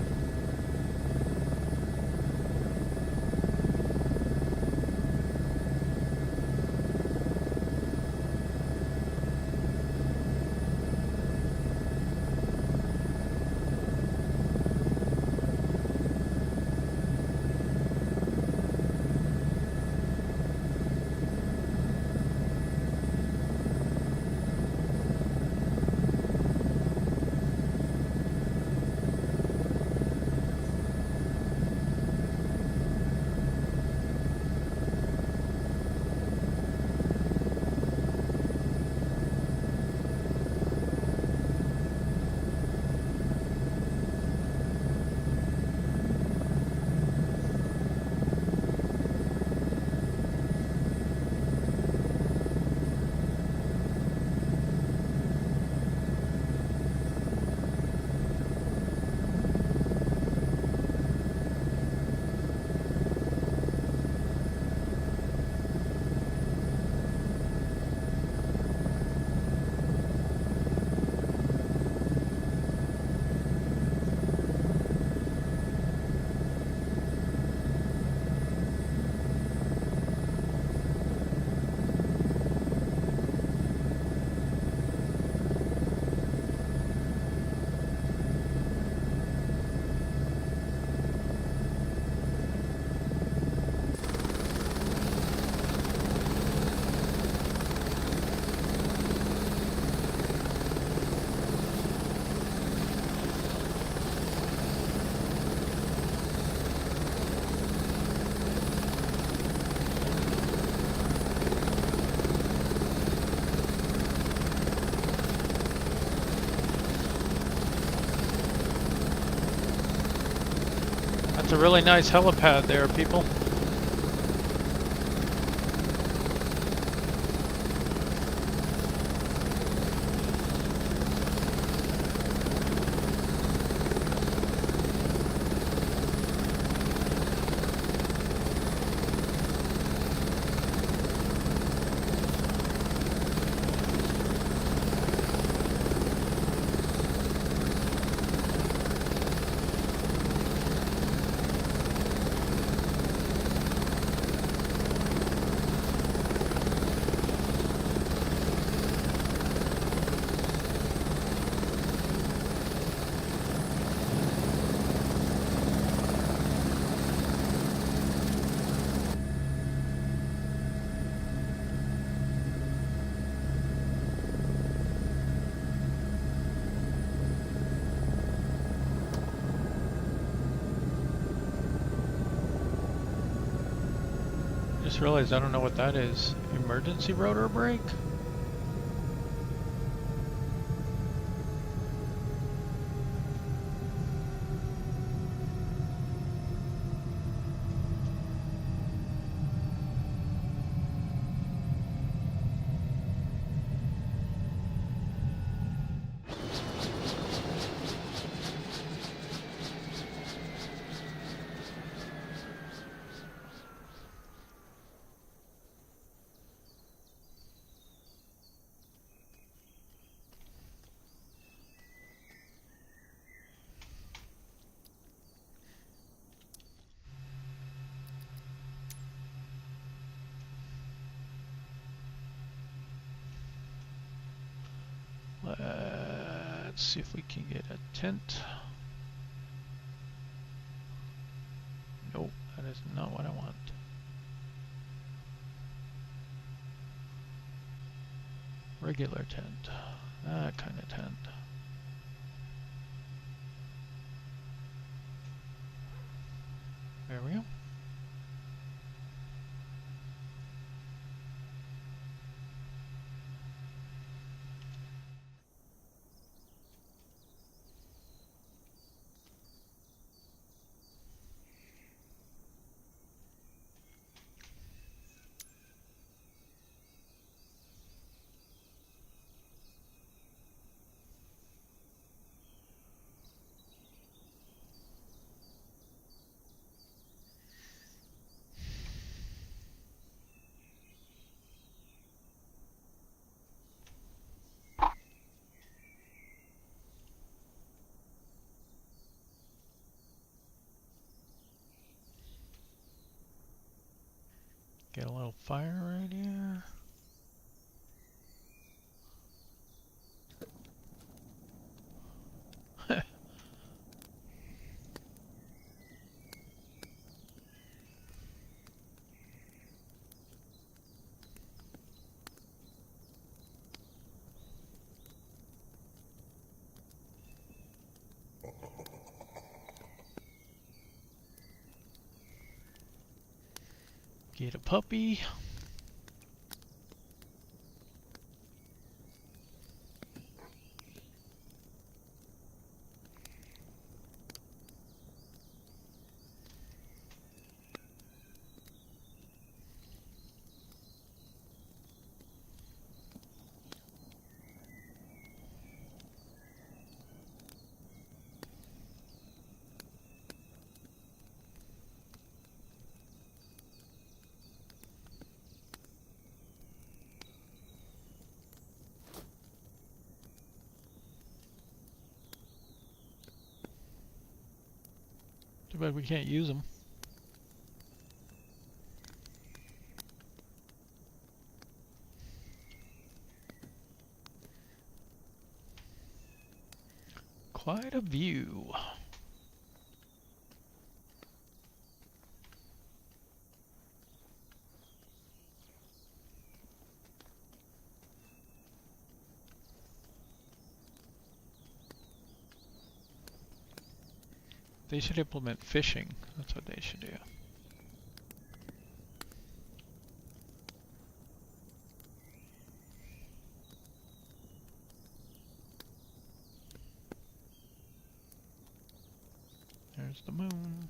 S1: That's a really nice helipad there, people. Just realized I don't know what that is. Emergency rotor brake? Let's see if we can get a tent. Nope, that is not what I want. Regular tent. That kind of tent. There we go. Get a little fire right here. Get a puppy. Too bad we can't use them. Quite a view. They should implement fishing. That's what they should do. There's the moon.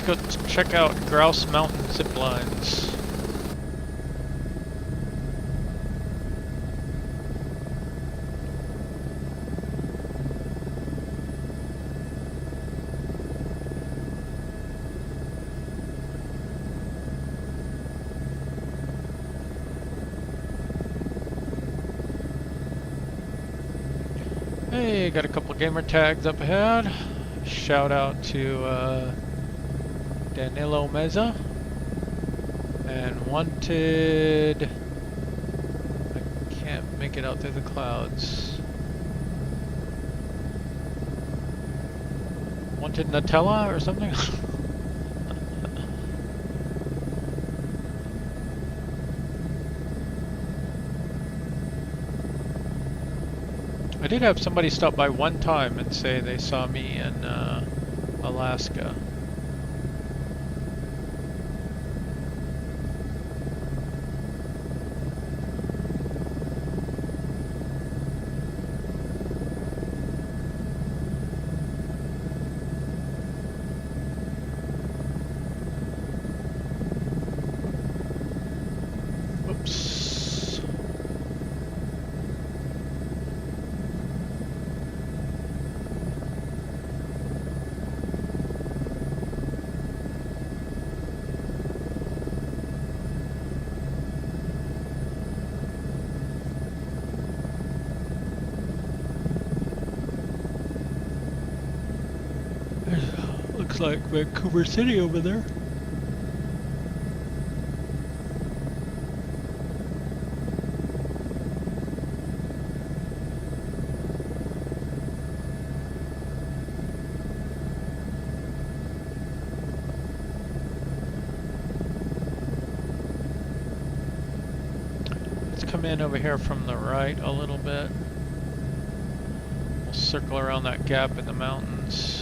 S1: go check out Grouse Mountain zip lines. Hey, got a couple gamer tags up ahead. Shout out to Danilo Meza and Wanted. I can't make it out through the clouds. Wanted Nutella or something? I did have somebody stop by one time and say they saw me in Alaska. Looks like Vancouver City over there. Let's come in over here from the right a little bit. We'll circle around that gap in the mountains.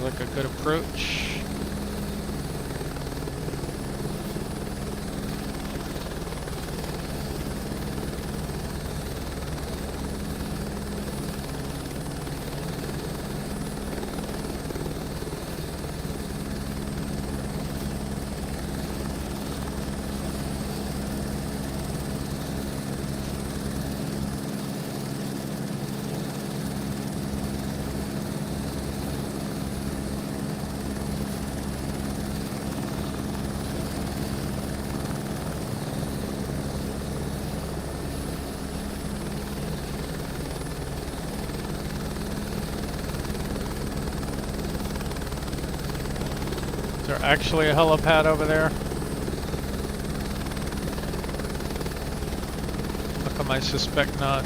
S1: Like a good approach. Is there actually a helipad over there? How come I suspect not?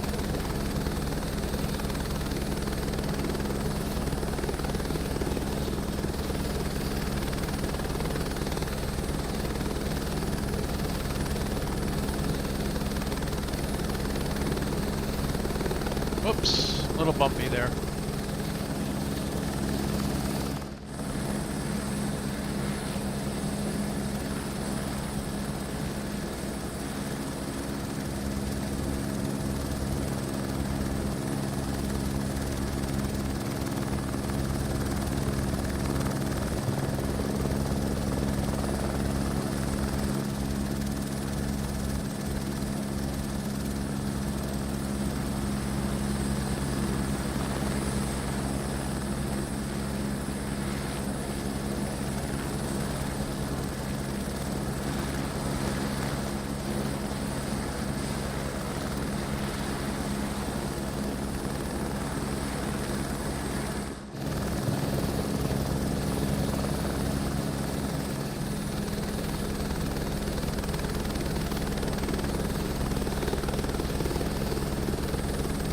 S1: Whoops, a little bumpy there.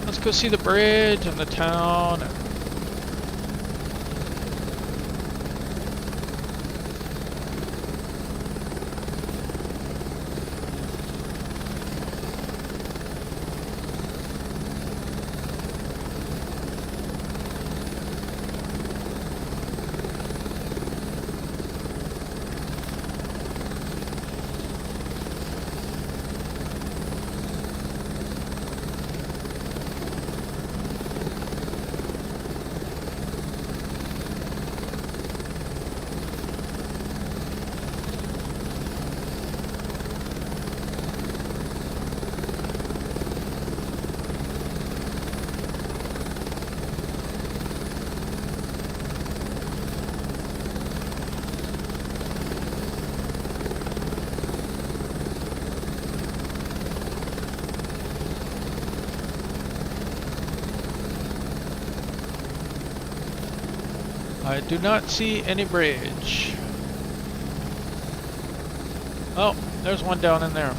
S1: Let's go see the bridge and the town. I do not see any bridge. Oh, there's one down in there.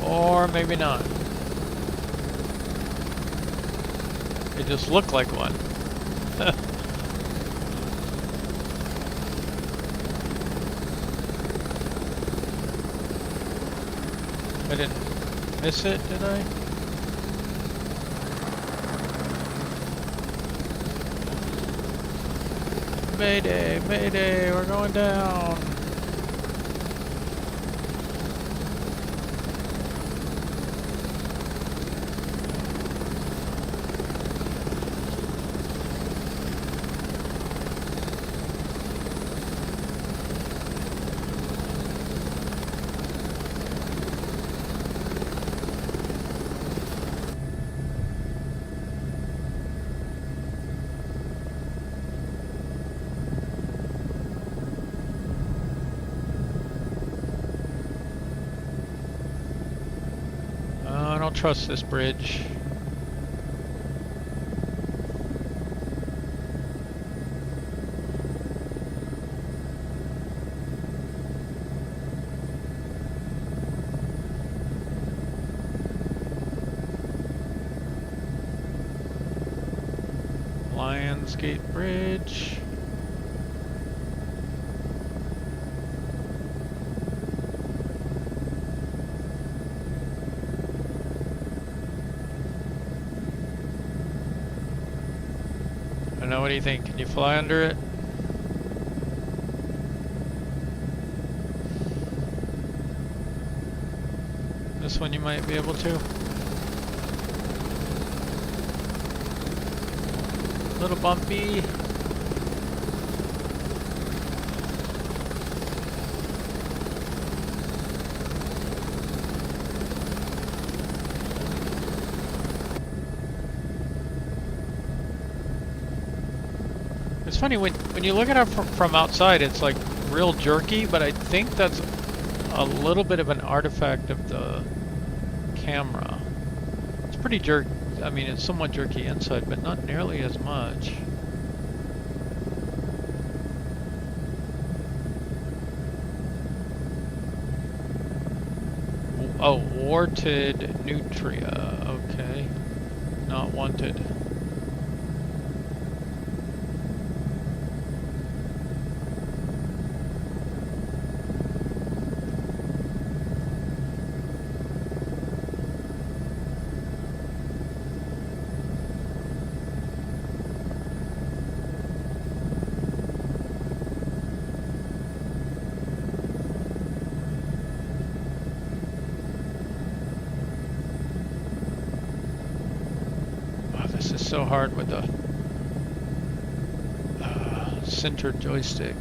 S1: Or maybe not. It just looked like one. I didn't miss it, did I? Mayday, mayday, we're going down. I don't trust this bridge. Lionsgate Bridge. I don't know, what do you think? Can you fly under it? This one you might be able to. A little bumpy. It's funny when you look at it from outside, it's like real jerky, but I think that's a little bit of an artifact of the camera. It's pretty jerky. I mean, it's somewhat jerky inside, but not nearly as much. Oh, warted nutria. Okay. Not wanted. So hard with the center joystick.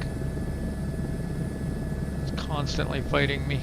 S1: It's constantly fighting me.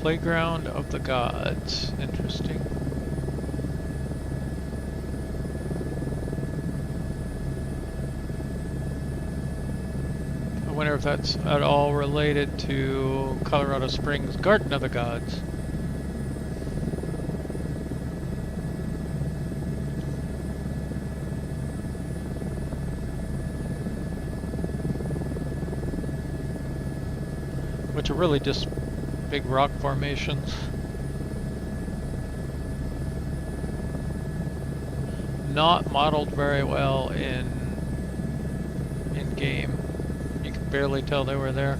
S1: Playground of the Gods. Interesting. I wonder if that's at all related to Colorado Springs Garden of the Gods. which are really just big rock formations. Not modeled very well in game. You could barely tell they were there.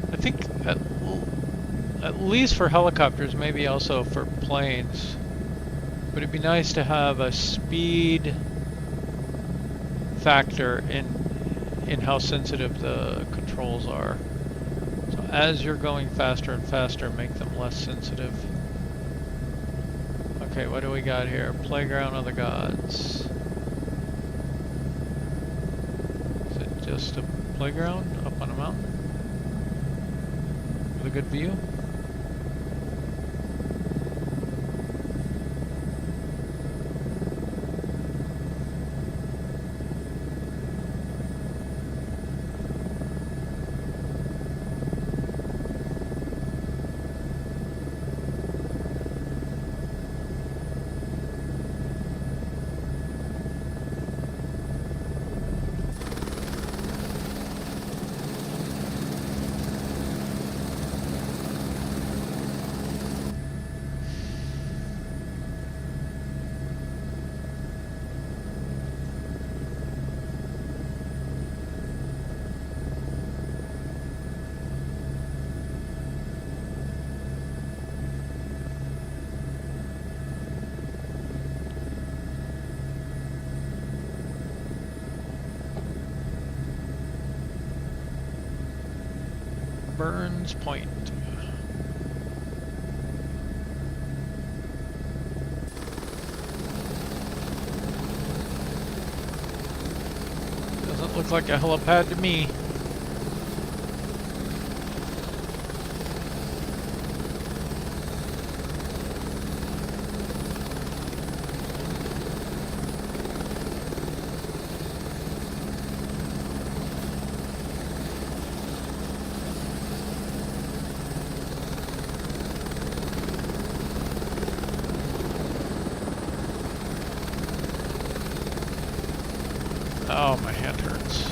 S1: I think at least for helicopters, maybe also for planes, but it'd be nice to have a speed factor in how sensitive the controls are. So as you're going faster and faster, make them less sensitive. Okay, what do we got here? Playground of the Gods. Is it just a playground up on a mountain? With a good view? Burns Point. Doesn't look like a helipad to me. Oh, my hand hurts.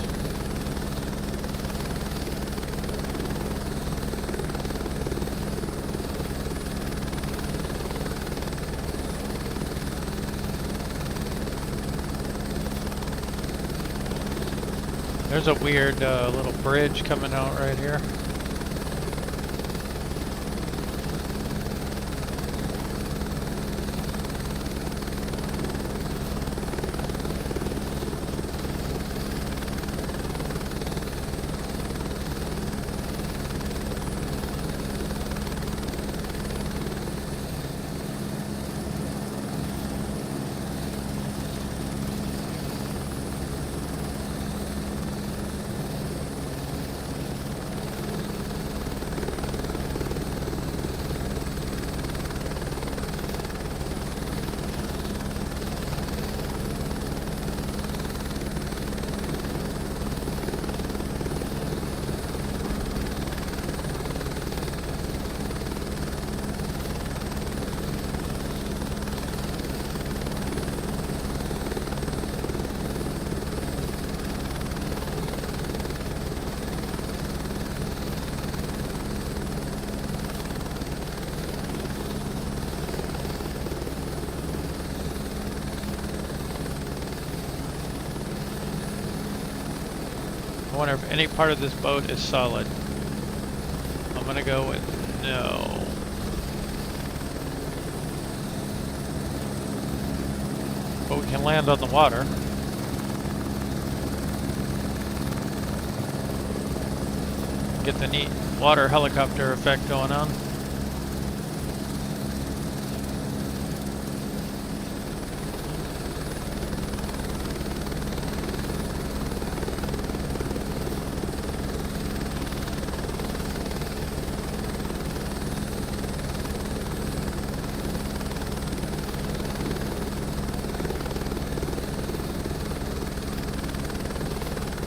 S1: There's a weird little bridge coming out right here. I wonder if any part of this boat is solid. I'm gonna go with no. But we can land on the water. get the neat water helicopter effect going on.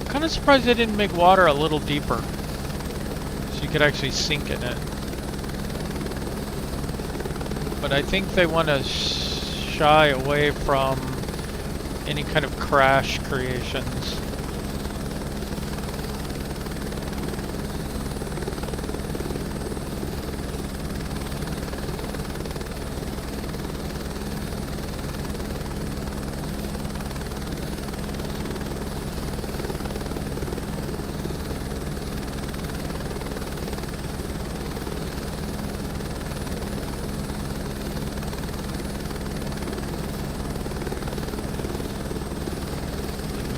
S1: I'm kind of surprised they didn't make water a little deeper, so you could actually sink in it. But I think they want to shy away from any kind of crash creations.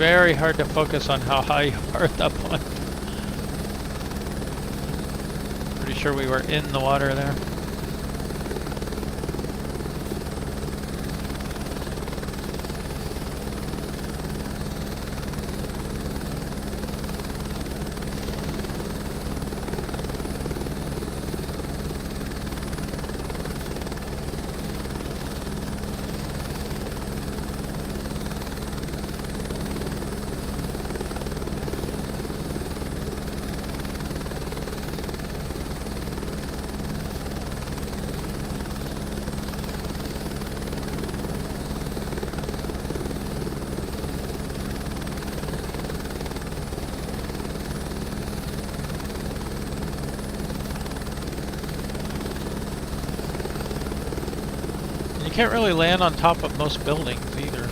S1: Very hard to focus on how high you are at that point. Pretty sure we were in the water there. You can't really land on top of most buildings either.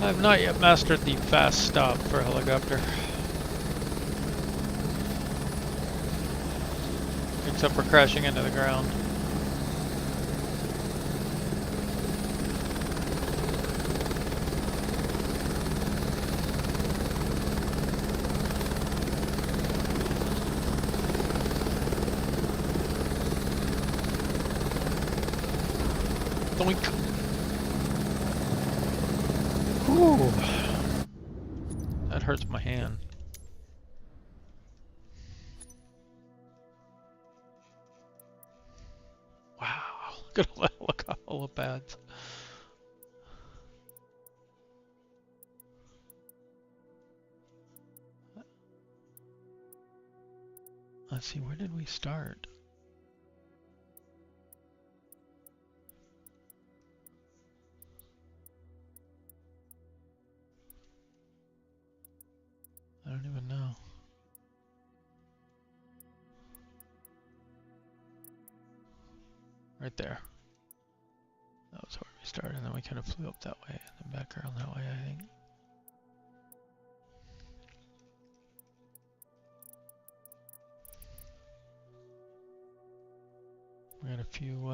S1: I've not yet mastered the fast stop for a helicopter. Except for crashing into the ground. Doink. Ooh, that hurts my hand. Wow, look at all that, look at all the pads. Let's see, where did we start? I don't even know. Right there. That was where we started, and then we kind of flew up that way, and then back around that way, I think. We got a few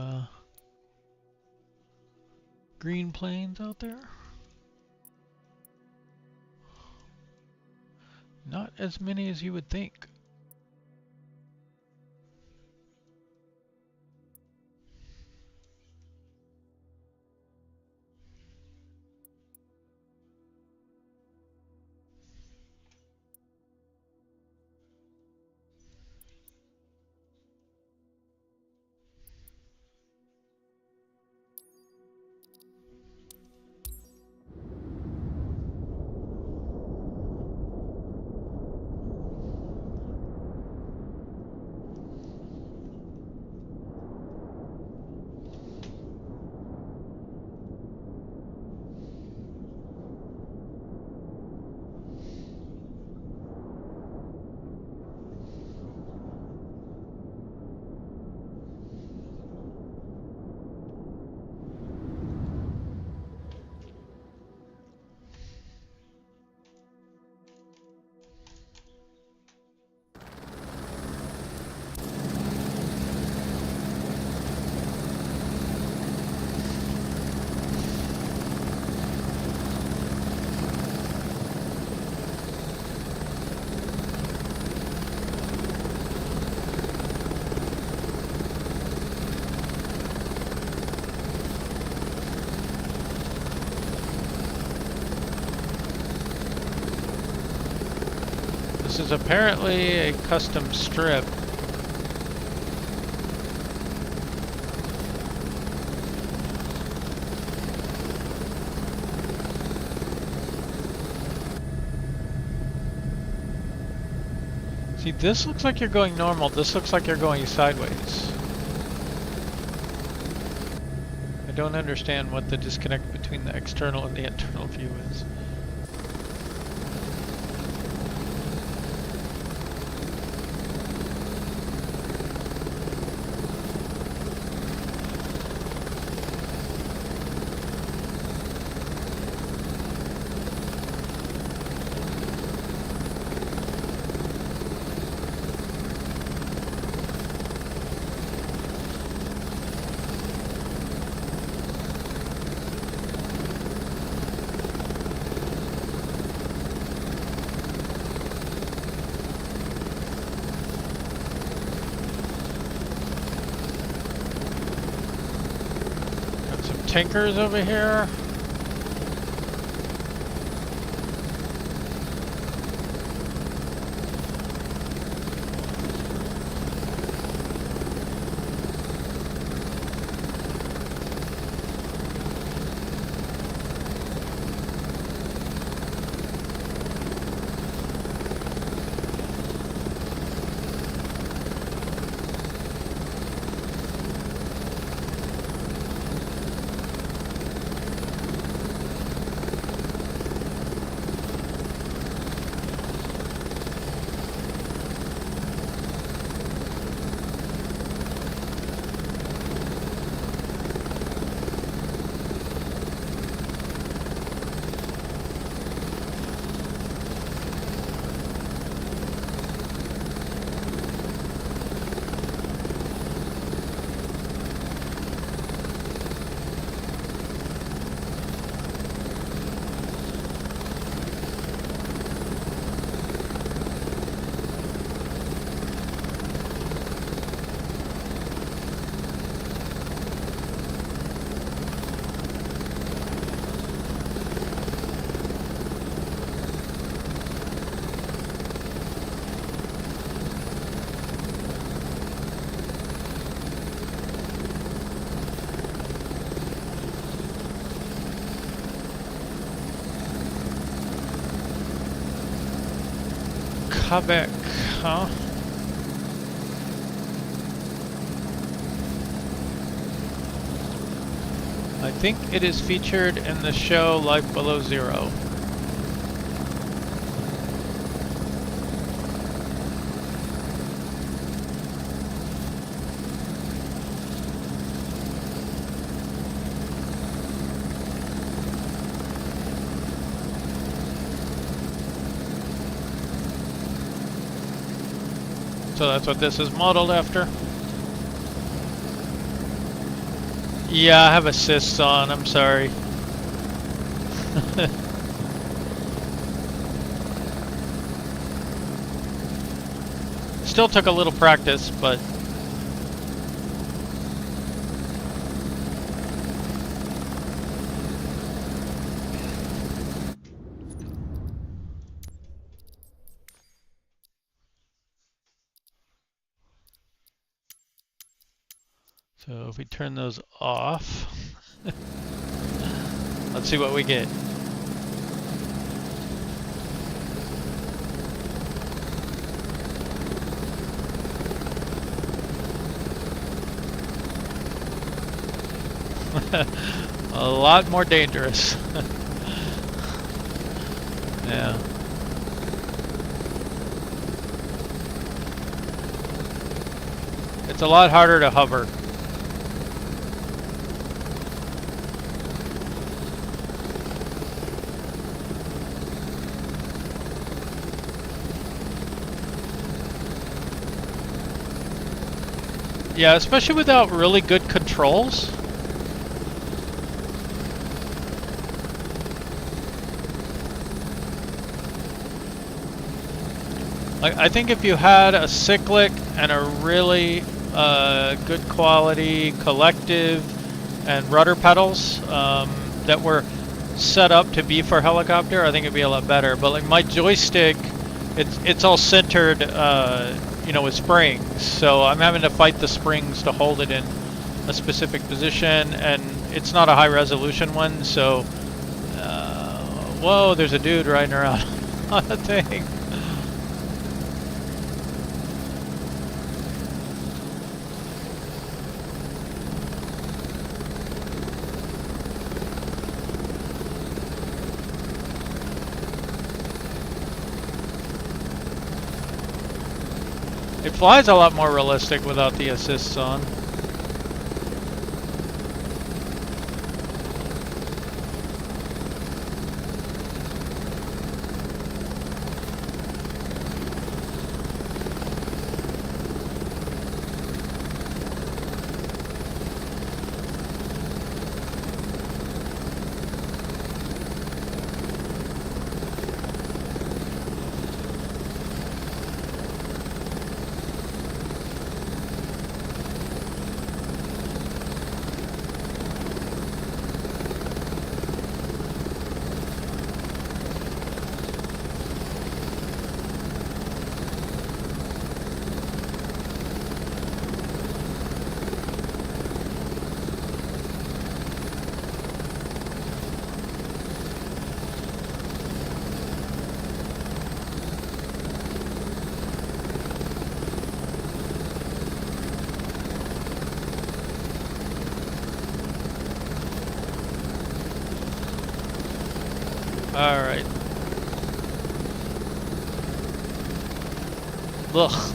S1: green planes out there. Not as many as you would think. This is apparently a custom strip. See, this looks like you're going normal. This looks like you're going sideways. I don't understand what the disconnect between the external and the internal view is. Tankers over here. Kavik, huh? I think it is featured in the show Life Below Zero. So that's what this is modeled after. Yeah, I have assists on, I'm sorry. Still took a little practice, but so if we turn those off, let's see what we get. A lot more dangerous. Yeah. It's a lot harder to hover. Yeah, especially without really good controls. Like, I think if you had a cyclic and a really good quality collective and rudder pedals that were set up to be for helicopter, I think it'd be a lot better. But like my joystick it's all centered, you know, with springs. So I'm having to fight the springs to hold it in a specific position, and it's not a high resolution one. So, whoa, there's a dude riding around on a thing. It flies a lot more realistic without the assists on. All right. Ugh.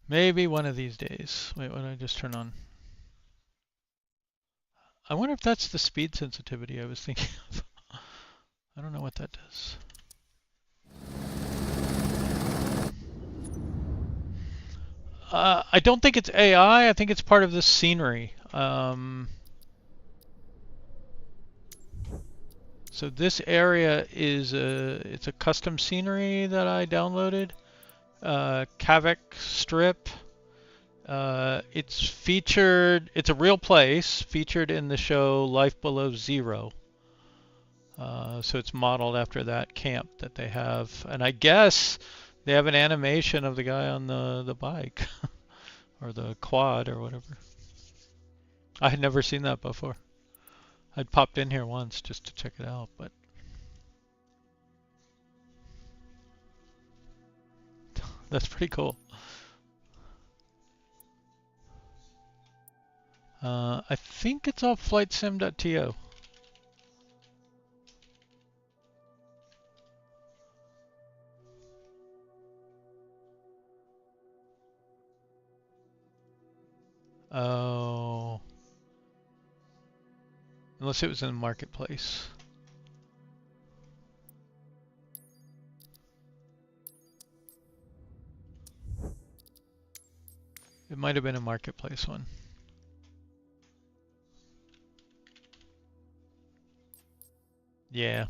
S1: Maybe one of these days. Wait, what did I just turn on? I wonder if that's the speed sensitivity I was thinking of. I don't know what that does. I don't think it's AI. I think it's part of this scenery. So this area is it's a custom scenery that I downloaded. Kavik Strip. It's featured. It's a real place featured in the show Life Below Zero. So it's modeled after that camp that they have, and I guess they have an animation of the guy on the bike or the quad or whatever. I had never seen that before. I'd popped in here once just to check it out, but that's pretty cool. I think it's off flightsim.to. Oh. Unless it was in the marketplace. It might have been a marketplace one. Yeah.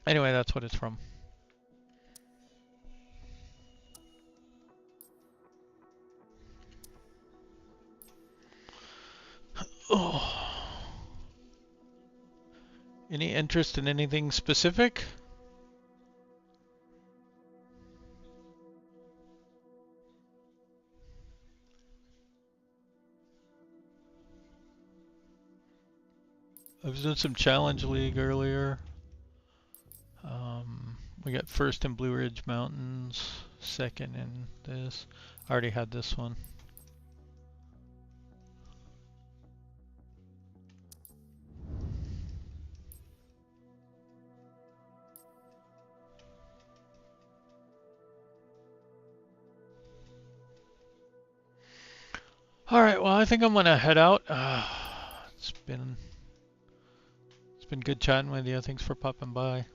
S1: Anyway, that's what it's from. Oh. Any interest in anything specific? I was doing some Challenge League earlier. We got first in Blue Ridge Mountains, second in this. I already had this one. All right, well, I think I'm gonna head out. It's been good chatting with you. Thanks for popping by.